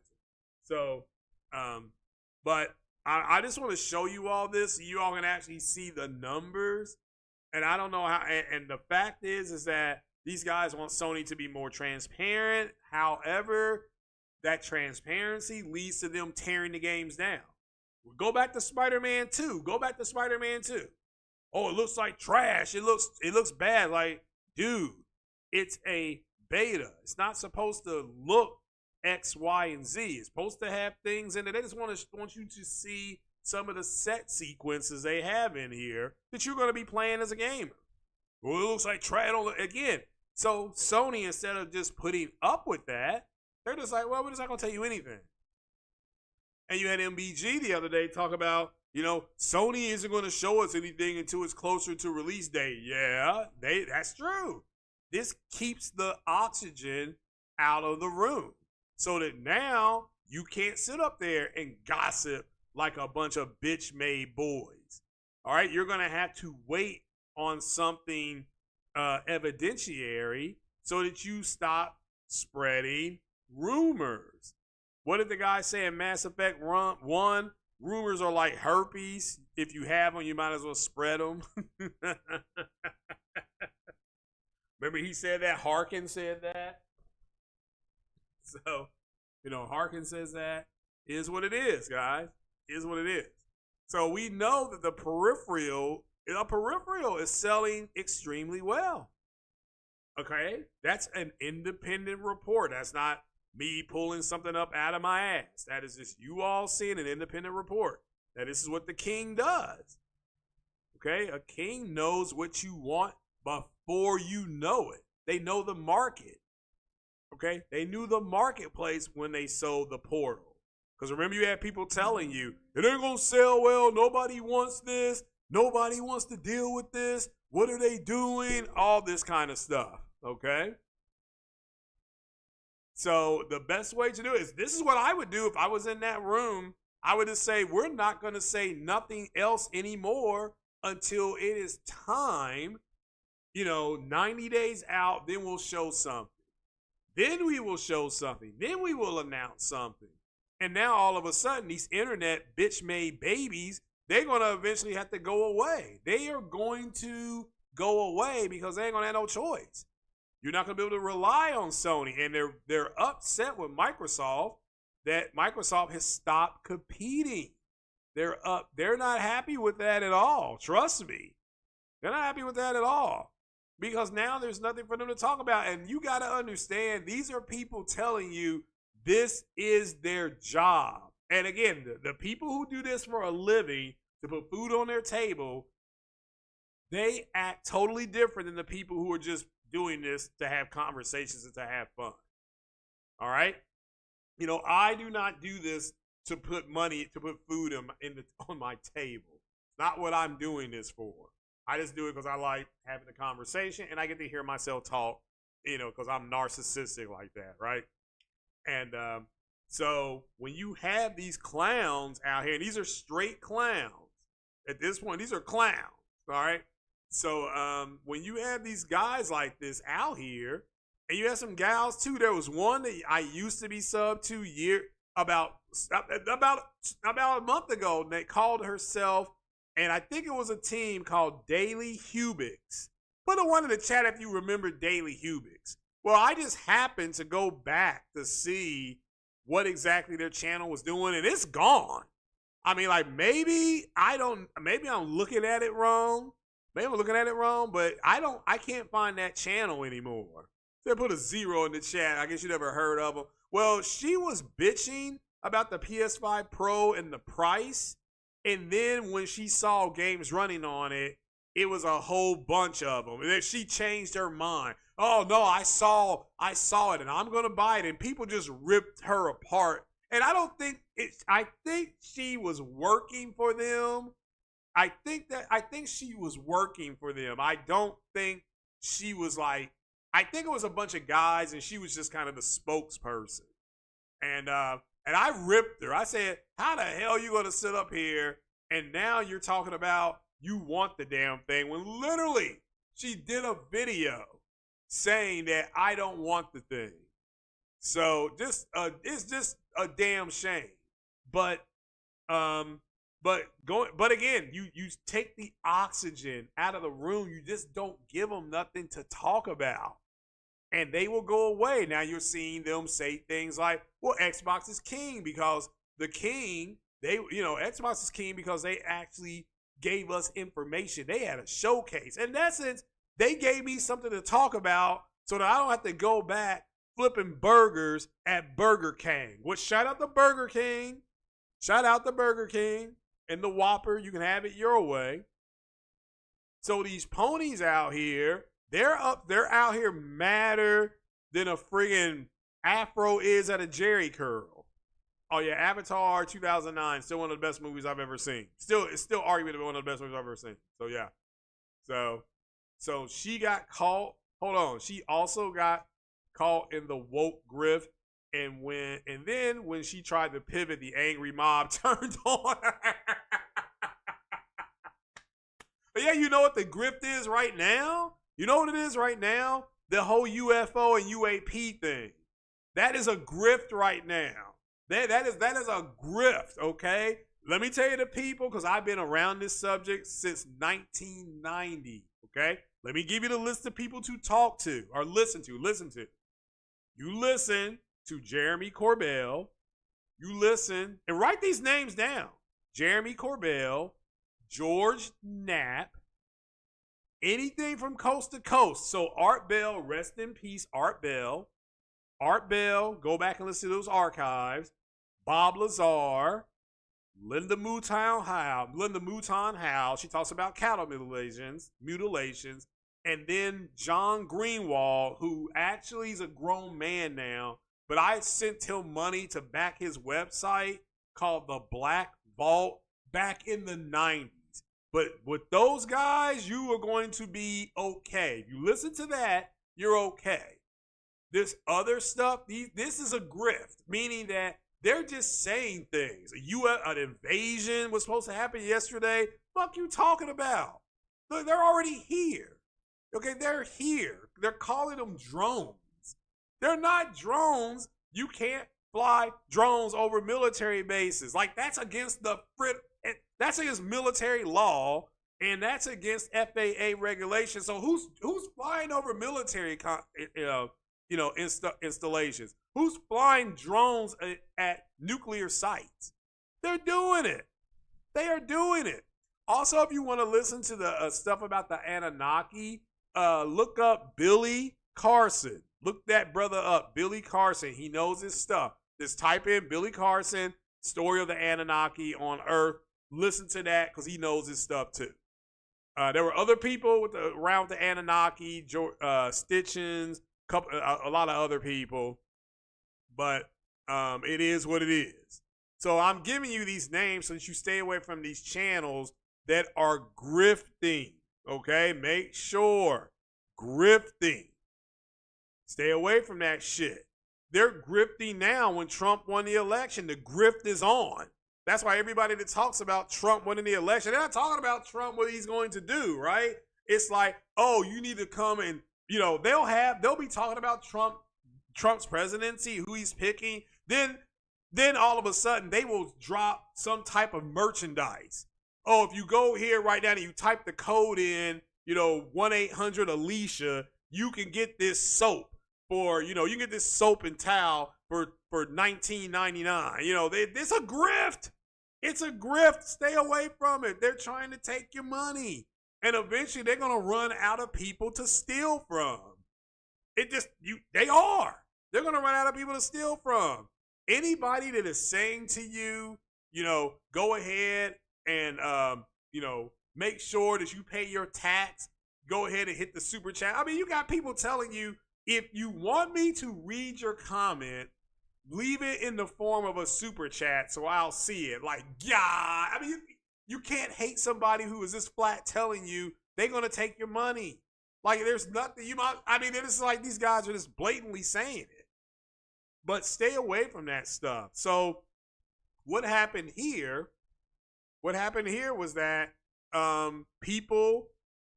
So, but I just want to show you all this so you all can actually see the numbers. And I don't know how, and the fact is that these guys want Sony to be more transparent. However, that transparency leads to them tearing the games down. Go back to Spider-Man 2. Go back to Spider-Man 2. Oh, it looks like trash. It looks bad. Like, dude, it's a beta. It's not supposed to look X, Y, and Z. It's supposed to have things in it. They just want you to see some of the set sequences they have in here that you're going to be playing as a gamer. Well, it looks like trash again. So Sony, instead of just putting up with that, they're just like, well, we're just not going to tell you anything. And you had MBG the other day talk about, Sony isn't going to show us anything until it's closer to release date. Yeah, that's true. This keeps the oxygen out of the room so that now you can't sit up there and gossip like a bunch of bitch-made boys. All right, you're going to have to wait on something evidentiary so that you stop spreading rumors. What did the guy say in Mass Effect 1? Rumors are like herpes. If you have them, you might as well spread them. Remember he said that? Harkin said that. So, Harkin says that. Is what it is, guys. Is what it is. So we know that the peripheral is selling extremely well. Okay? That's an independent report. That's not me pulling something up out of my ass. That is just you all seeing an independent report that this is what the king does. Okay, a king knows what you want before you know it. They know the market. Okay, they knew the marketplace when they sold the portal. Because remember, you had people telling you it ain't gonna sell well. Nobody wants this. Nobody wants to deal with this. What are they doing? All this kind of stuff. Okay. So the best way to do it is this is what I would do if I was in that room. I would just say we're not going to say nothing else anymore until it is time. 90 days out, then we'll show something. Then we will show something. Then we will announce something. And now all of a sudden, these internet bitch-made babies, they're going to eventually have to go away. They are going to go away because they ain't going to have no choice. You're not going to be able to rely on Sony. And they're upset with Microsoft that Microsoft has stopped competing. They're not happy with that at all. Trust me. They're not happy with that at all. Because now there's nothing for them to talk about. And you got to understand, these are people telling you this is their job. And again, the people who do this for a living to put food on their table, they act totally different than the people who are just doing this to have conversations and to have fun. All right? I do not do this to put food on my table. It's not what I'm doing this for. I just do it because I like having a conversation and I get to hear myself talk, because I'm narcissistic like that, right? And so when you have these clowns out here, and these are straight clowns. At this point, these are clowns, all right? So when you have these guys like this out here, and you have some gals too. There was one that I used to be sub to about a month ago. That called herself, and I think it was a team called Daily Hubics. Put a one in the chat if you remember Daily Hubics. Well, I just happened to go back to see what exactly their channel was doing, and it's gone. I mean, like maybe I'm looking at it wrong. Maybe I'm looking at it wrong, but I can't find that channel anymore. They put a 0 in the chat. I guess you never heard of them. Well, she was bitching about the PS5 Pro and the price. And then when she saw games running on it, it was a whole bunch of them. And then she changed her mind. Oh, no, I saw it and I'm going to buy it. And people just ripped her apart. And I think she was working for them. I think she was working for them. I don't think she was I think it was a bunch of guys and she was just kind of the spokesperson. And I ripped her. I said, how the hell are you going to sit up here and now you're talking about you want the damn thing when literally she did a video saying that I don't want the thing. So it's just a damn shame. But again, you take the oxygen out of the room. You just don't give them nothing to talk about. And they will go away. Now you're seeing them say things like, well, Xbox is king because Xbox is king because they actually gave us information. They had a showcase. In essence, they gave me something to talk about so that I don't have to go back flipping burgers at Burger King. Which shout out to Burger King. Shout out to Burger King and the Whopper. You can have it your way. So these ponies out here, they're out here madder than a friggin' afro is at a Jerry curl. Oh yeah, Avatar 2009, still one of the best movies I've ever seen. It's still arguably one of the best movies I've ever seen. So yeah. So she got caught. Hold on. She also got caught in the woke grift. And then when she tried to pivot, the angry mob turned on her. But yeah, you know what the grift is right now? You know what it is right now? The whole UFO and UAP thing. That is a grift right now. That is a grift, okay? Let me tell you the people, because I've been around this subject since 1990, okay? Let me give you the list of people to talk to or listen to. You listen to Jeremy Corbell. You listen and write these names down. Jeremy Corbell, George Knapp, anything from coast to coast. So Art Bell, rest in peace, Art Bell. Art Bell, go back and listen to those archives. Bob Lazar, Linda Mouton Howe, she talks about cattle mutilations, and then John Greenwald, who actually is a grown man now, but I sent him money to back his website called the Black Vault back in the 90s. But with those guys, you are going to be okay. If you listen to that, you're okay. This other stuff, this is a grift, meaning that they're just saying things. An invasion was supposed to happen yesterday. Fuck you talking about? They're already here. Okay, they're here. They're calling them drones. They're not drones. You can't fly drones over military bases. Like, that's against military law, and that's against FAA regulations. So who's flying over military installations? Who's flying drones at nuclear sites? They're doing it. They are doing it. Also, if you want to listen to the stuff about the Anunnaki, look up Billy Carson. Look that brother up, Billy Carson. He knows his stuff. Just type in Billy Carson, story of the Anunnaki on Earth. Listen to that because he knows his stuff too. There were other people around the Anunnaki, Stitchins, a lot of other people, but it is what it is. So I'm giving you these names so that you stay away from these channels that are grifting. Okay, make sure grifting. Stay away from that shit. They're grifting now. When Trump won the election, the grift is on. That's why everybody that talks about Trump winning the election, they're not talking about Trump, what he's going to do, right? It's like, oh, you need to come and, they'll be talking about Trump's presidency, who he's picking. Then all of a sudden they will drop some type of merchandise. Oh, if you go here right now and you type the code in, 1-800-ALICIA, you can get this soap for, you can get this soap and towel for $19.99. It's a grift. It's a grift. Stay away from it. They're trying to take your money. And eventually they're going to run out of people to steal from. They are. They're going to run out of people to steal from. Anybody that is saying to you, go ahead and, make sure that you pay your tax, go ahead and hit the super chat. I mean, you got people telling you, if you want me to read your comment, leave it in the form of a super chat so I'll see it. Like, yeah, I mean, you can't hate somebody who is just flat telling you they're going to take your money. Like, there's nothing it's like these guys are just blatantly saying it. But stay away from that stuff. So what happened here was that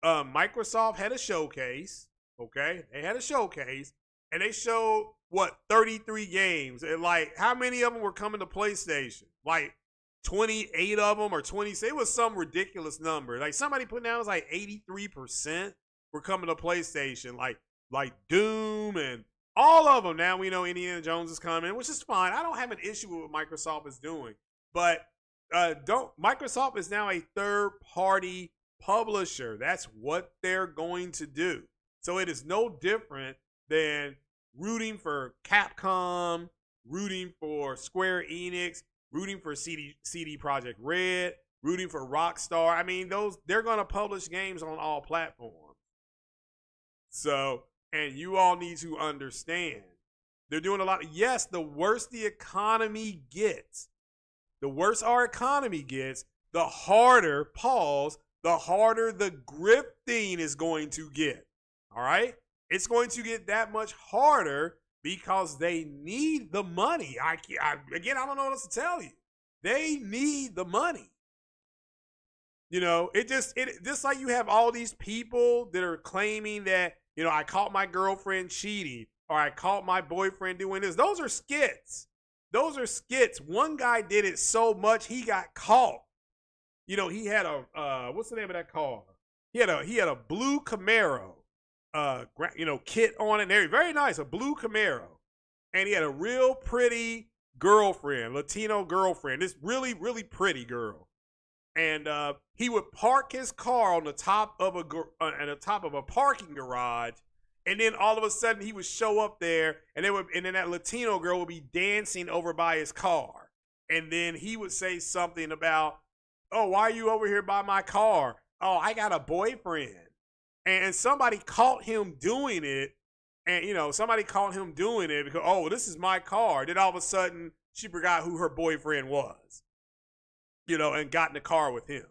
Microsoft had a showcase. Okay, they had a showcase, and they showed 33 games, and like how many of them were coming to PlayStation? Like 28 of them or 26. It was some ridiculous number. Like somebody put down, it was like 83% were coming to PlayStation. Like Doom and all of them. Now we know Indiana Jones is coming, which is fine. I don't have an issue with what Microsoft is doing, but Microsoft is now a third-party publisher. That's what they're going to do. So it is no different than rooting for Capcom, rooting for Square Enix, rooting for CD Projekt Red, rooting for Rockstar. I mean, they're going to publish games on all platforms. So, and you all need to understand, they're doing a lot. Yes, the worse the economy gets, the worse our economy gets, the harder the grifting is going to get. All right? It's going to get that much harder because they need the money. I don't know what else to tell you. They need the money. It just like you have all these people that are claiming that, I caught my girlfriend cheating or I caught my boyfriend doing this. Those are skits. One guy did it so much he got caught. He had what's the name of that car? He had a blue Camaro. Kit on it. Very, very nice, a blue Camaro, and he had a real pretty girlfriend, Latino girlfriend. This really, really pretty girl, and he would park his car on the top of a parking garage, and then all of a sudden he would show up there, and then that Latino girl would be dancing over by his car. And then he would say something about, oh, why are you over here by my car? Oh, I got a boyfriend. And somebody caught him doing it. And, somebody caught him doing it because, oh, this is my car. Then all of a sudden, she forgot who her boyfriend was, and got in the car with him.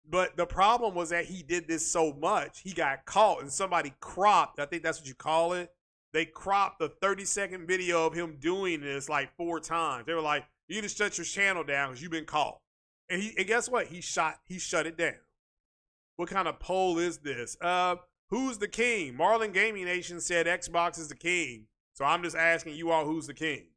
But the problem was that he did this so much, he got caught and somebody cropped, I think that's what you call it. They cropped the 30-second video of him doing this like 4 times. They were like, you need to shut your channel down because you've been caught. And guess what? He shut it down. What kind of poll is this? Who's the king? Marlin Gaming Nation said Xbox is the king. So I'm just asking you all, who's the king?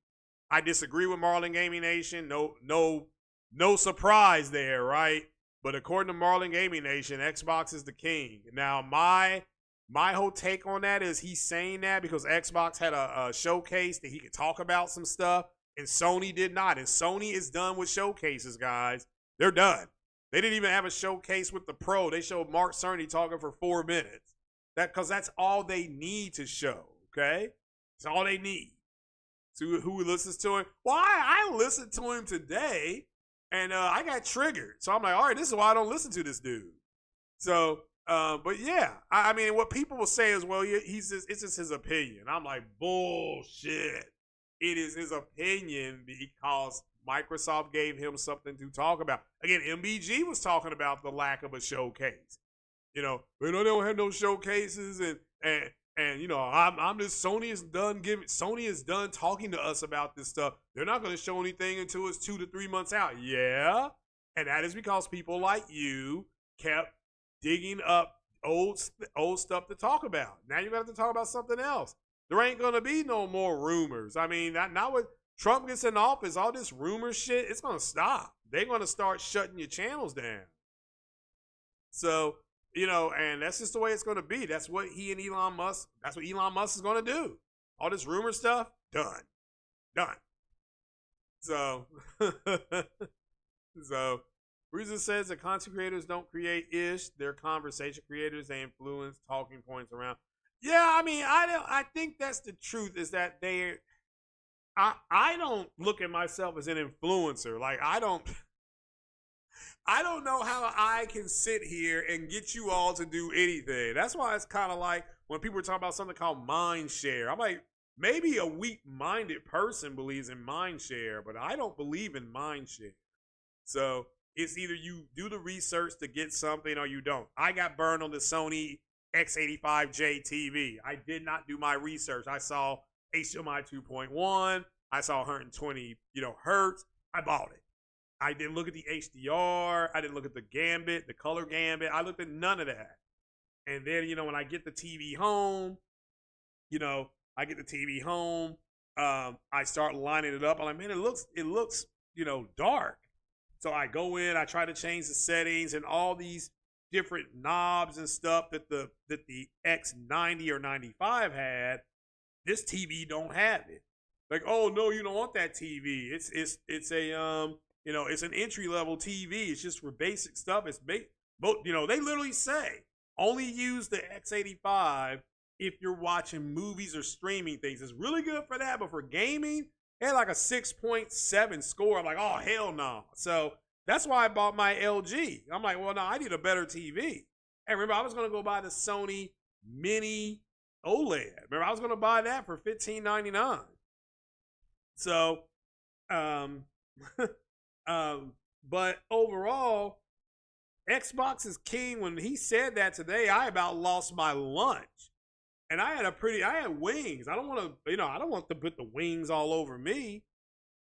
I disagree with Marlin Gaming Nation. No surprise there, right? But according to Marlin Gaming Nation, Xbox is the king. Now, my whole take on that is he's saying that because Xbox had a showcase that he could talk about some stuff, and Sony did not. And Sony is done with showcases, guys. They're done. They didn't even have a showcase with the Pro. They showed Mark Cerny talking for 4 minutes. Because that's all they need to show, okay? It's all they need. So who listens to him? Well, I listened to him today, and I got triggered. So I'm like, all right, this is why I don't listen to this dude. So, but yeah, I mean, what people will say is, well, it's just his opinion. I'm like, bullshit. It is his opinion because Microsoft gave him something to talk about. Again, MBG was talking about the lack of a showcase. They don't have no showcases, and I'm just Sony is done talking to us about this stuff. They're not going to show anything until it's 2 to 3 months out. Yeah, and that is because people like you kept digging up old stuff to talk about. Now you got to talk about something else. There ain't going to be no more rumors. I mean, not with Trump gets in office, all this rumor shit, it's going to stop. They're going to start shutting your channels down. So, and that's just the way it's going to be. That's what Elon Musk is going to do. All this rumor stuff, done. So, Reason says that content creators don't create ish. They're conversation creators. They influence talking points around. Yeah, I mean, I think that's the truth is that I don't look at myself as an influencer. Like, I don't know how I can sit here and get you all to do anything. That's why it's kind of like when people are talking about something called mind share. I'm like, maybe a weak-minded person believes in mind share, but I don't believe in mind share. So it's either you do the research to get something or you don't. I got burned on the Sony X85J TV. I did not do my research. I saw HDMI 2.1. I saw 120, hertz. I bought it. I didn't look at the HDR. I didn't look at the gambit, the color gambit. I looked at none of that. And then, when I get the TV home, I start lining it up. I'm like, man, it looks, dark. So I go in, I try to change the settings and all these different knobs and stuff that the X90 or 95 had. This TV don't have it. Like, oh no, you don't want that TV. It's a it's an entry level TV. It's just for basic stuff. They literally say only use the X85 if you're watching movies or streaming things. It's really good for that, but for gaming, it had like a 6.7 score. I'm like, oh hell no. So that's why I bought my LG. I'm like, well, no, I need a better TV. And remember, I was gonna go buy the Sony Mini OLED. Remember, I was gonna buy that for $15.99. So, but overall, Xbox is king. When he said that today, I about lost my lunch. And I had wings. I don't want to put the wings all over me.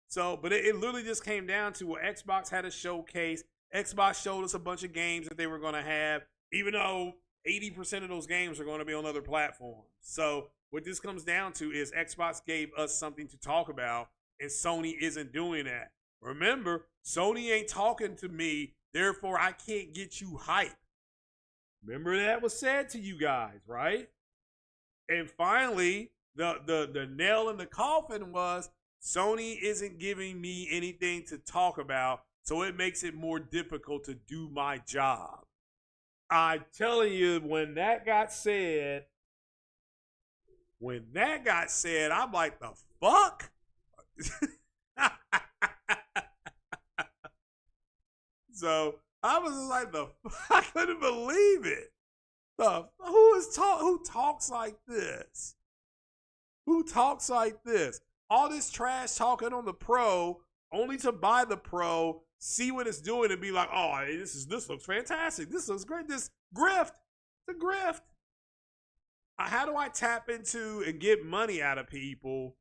So, but it literally just came down to where Xbox had a showcase. Xbox showed us a bunch of games that they were going to have, even though 80% of those games are going to be on other platforms. So what this comes down to is Xbox gave us something to talk about, and Sony isn't doing that. Remember, Sony ain't talking to me, therefore I can't get you hype. Remember that was said to you guys, right? And finally, the nail in the coffin was Sony isn't giving me anything to talk about, so it makes it more difficult to do my job. I'm telling you, when that got said, I'm like, the fuck? So I was just like, I couldn't believe it. Who talks like this? Who talks like this? All this trash talking on the Pro, only to buy the Pro, see what it's doing, and be like, "Oh, this looks fantastic. This looks great. This grift, the grift." How do I tap into and get money out of people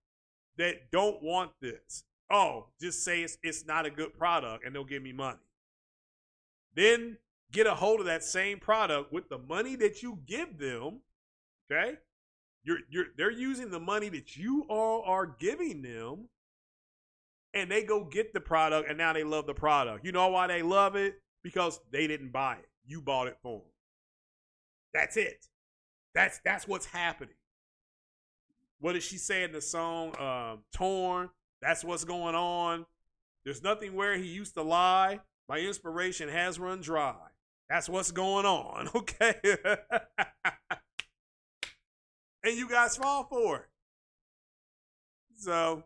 that don't want this? Oh, just say it's not a good product, and they'll give me money. Then get a hold of that same product with the money that you give them. Okay. They're using the money that you all are giving them, and they go get the product, and now they love the product. You know why they love it? Because they didn't buy it. You bought it for them. That's it. That's what's happening. What did she say in the song Torn? That's what's going on. There's nothing where he used to lie. My inspiration has run dry. That's what's going on, okay? And you guys fall for it. So, what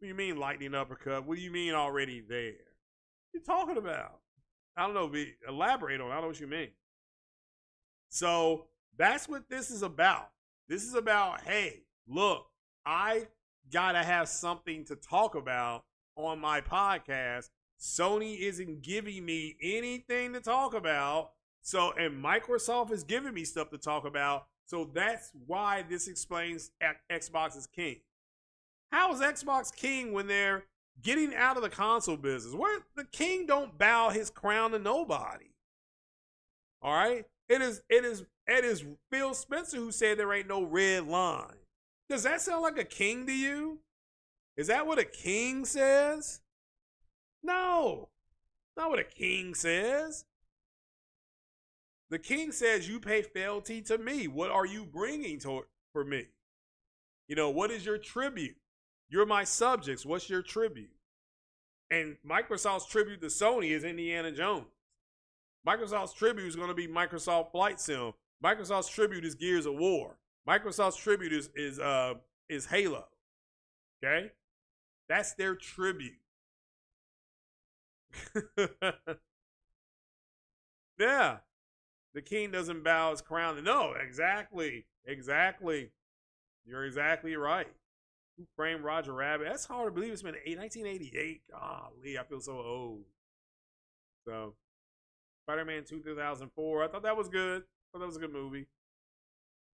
do you mean lightning uppercut? What do you mean already there? What are you talking about? I don't know. Elaborate on it. I don't know what you mean. So, that's what this is about. This is about, hey, look, I got to have something to talk about on my podcast. Sony isn't giving me anything to talk about. So, and Microsoft is giving me stuff to talk about. So that's why this explains Xbox is king. How is Xbox king when they're getting out of the console business? Where the king don't bow his crown to nobody. All right? It is Phil Spencer who said there ain't no red line. Does that sound like a king to you? Is that what a king says? No. Not what a king says. The king says you pay fealty to me. What are you bringing for me? You know, what is your tribute? You're my subjects. What's your tribute? And Microsoft's tribute to Sony is Indiana Jones. Microsoft's tribute is going to be Microsoft Flight Sim. Microsoft's tribute is Gears of War. Microsoft's tribute is Halo. Okay? That's their tribute. Yeah. The king doesn't bow his crown. No, exactly. Exactly. You're exactly right. Who framed Roger Rabbit? That's hard to believe. It's been 1988. Golly, I feel so old. So, Spider-Man 2 2004. I thought that was good. I thought that was a good movie.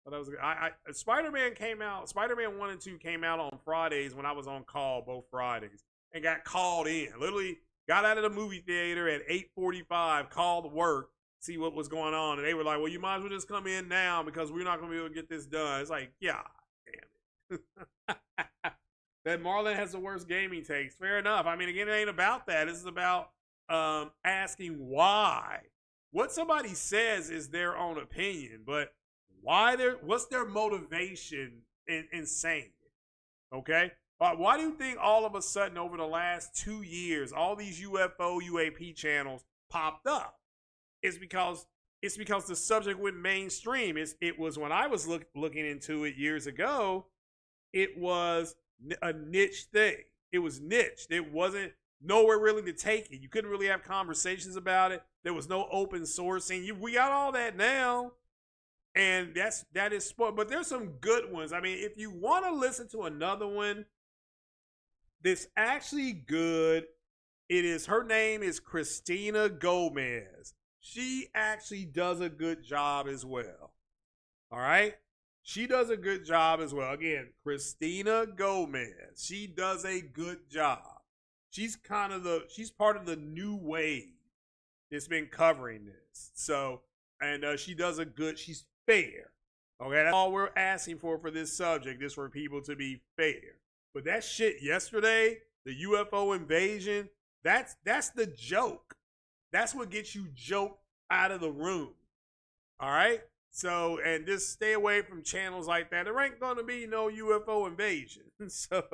I thought that was good. Spider-Man came out. Spider-Man 1 and 2 came out on Fridays when I was on call both Fridays and got called in. Literally got out of the movie theater at 8:45, called to work, see what was going on, and they were like, well, you might as well just come in now because we're not going to be able to get this done. It's like, yeah, damn it. That Marlon has the worst gaming takes. Fair enough. I mean, again, it ain't about that. This is about asking why. What somebody says is their own opinion, but what's their motivation in saying it? Okay? Why do you think all of a sudden over the last 2 years, all these UFO, UAP channels popped up? It's because the subject went mainstream. It was when I was looking into it years ago, it was a niche thing. It was niched. It wasn't nowhere really to take it. You couldn't really have conversations about it. There was no open sourcing. We got all that now, and that is sport. But there's some good ones. I mean, if you want to listen to another one that's actually good, her name is Christina Gomez. She actually does a good job as well. All right? She does a good job as well. Again, Christina Gomez. She does a good job. She's part of the new wave that's been covering this. So, and she does she's fair. Okay, that's all we're asking for this subject, is for people to be fair. But that shit yesterday, the UFO invasion, that's the joke. That's what gets you joked out of the room. All right? So, and just stay away from channels like that. There ain't going to be no UFO invasion. So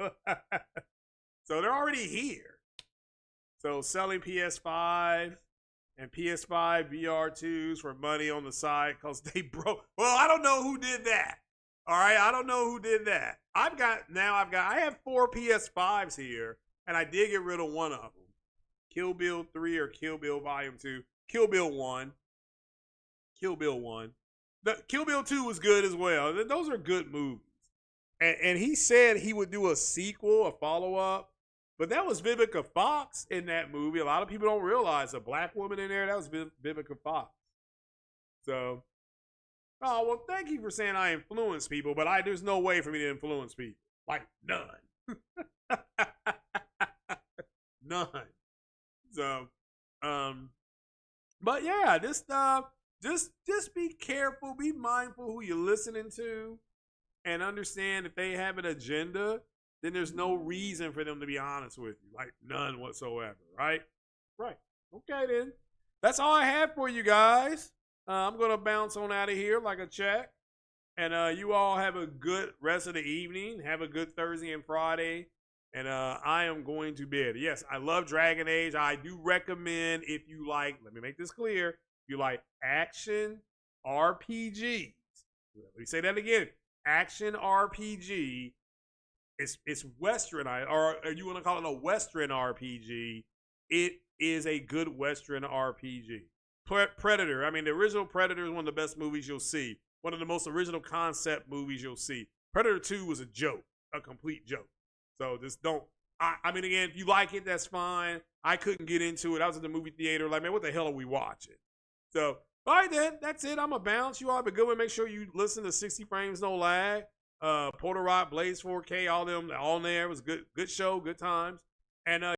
they're already here. So selling PS5 and PS5 VR2s for money on the side because they broke. Well, I don't know who did that. All right? I don't know who did that. I have 4 PS5s here, and I did get rid of one of them. Kill Bill 3 or Kill Bill Volume 2. Kill Bill 1. Kill Bill 1. The Kill Bill 2 was good as well. Those are good movies. And he said he would do a sequel, a follow-up. But that was Vivica Fox in that movie. A lot of people don't realize a black woman in there. That was Vivica Fox. So, oh, well, thank you for saying I influence people, but there's no way for me to influence people. Like, none. None. So, but yeah, this stuff, just be careful, be mindful who you're listening to, and understand if they have an agenda, then there's no reason for them to be honest with you. Like, none whatsoever, right? Right. Okay, then. That's all I have for you guys. I'm going to bounce on out of here like a check. And you all have a good rest of the evening. Have a good Thursday and Friday. And I am going to bed. Yes, I love Dragon Age. I do recommend, if you like, let me make this clear, if you like action RPGs. Let me say that again. Action RPG. It's Western, or you want to call it a Western RPG. It is a good Western RPG. Predator. I mean, the original Predator is one of the best movies you'll see. One of the most original concept movies you'll see. Predator 2 was a joke, a complete joke. So just don't. I mean, again, if you like it, that's fine. I couldn't get into it. I was at the movie theater, like, man, what the hell are we watching? So, all right, then, that's it. I'm going to bounce. You all have a good one. Make sure you listen to 60 Frames No Lag. Porter Rock, Blaze 4K, all them, all there. It was good show, good times. And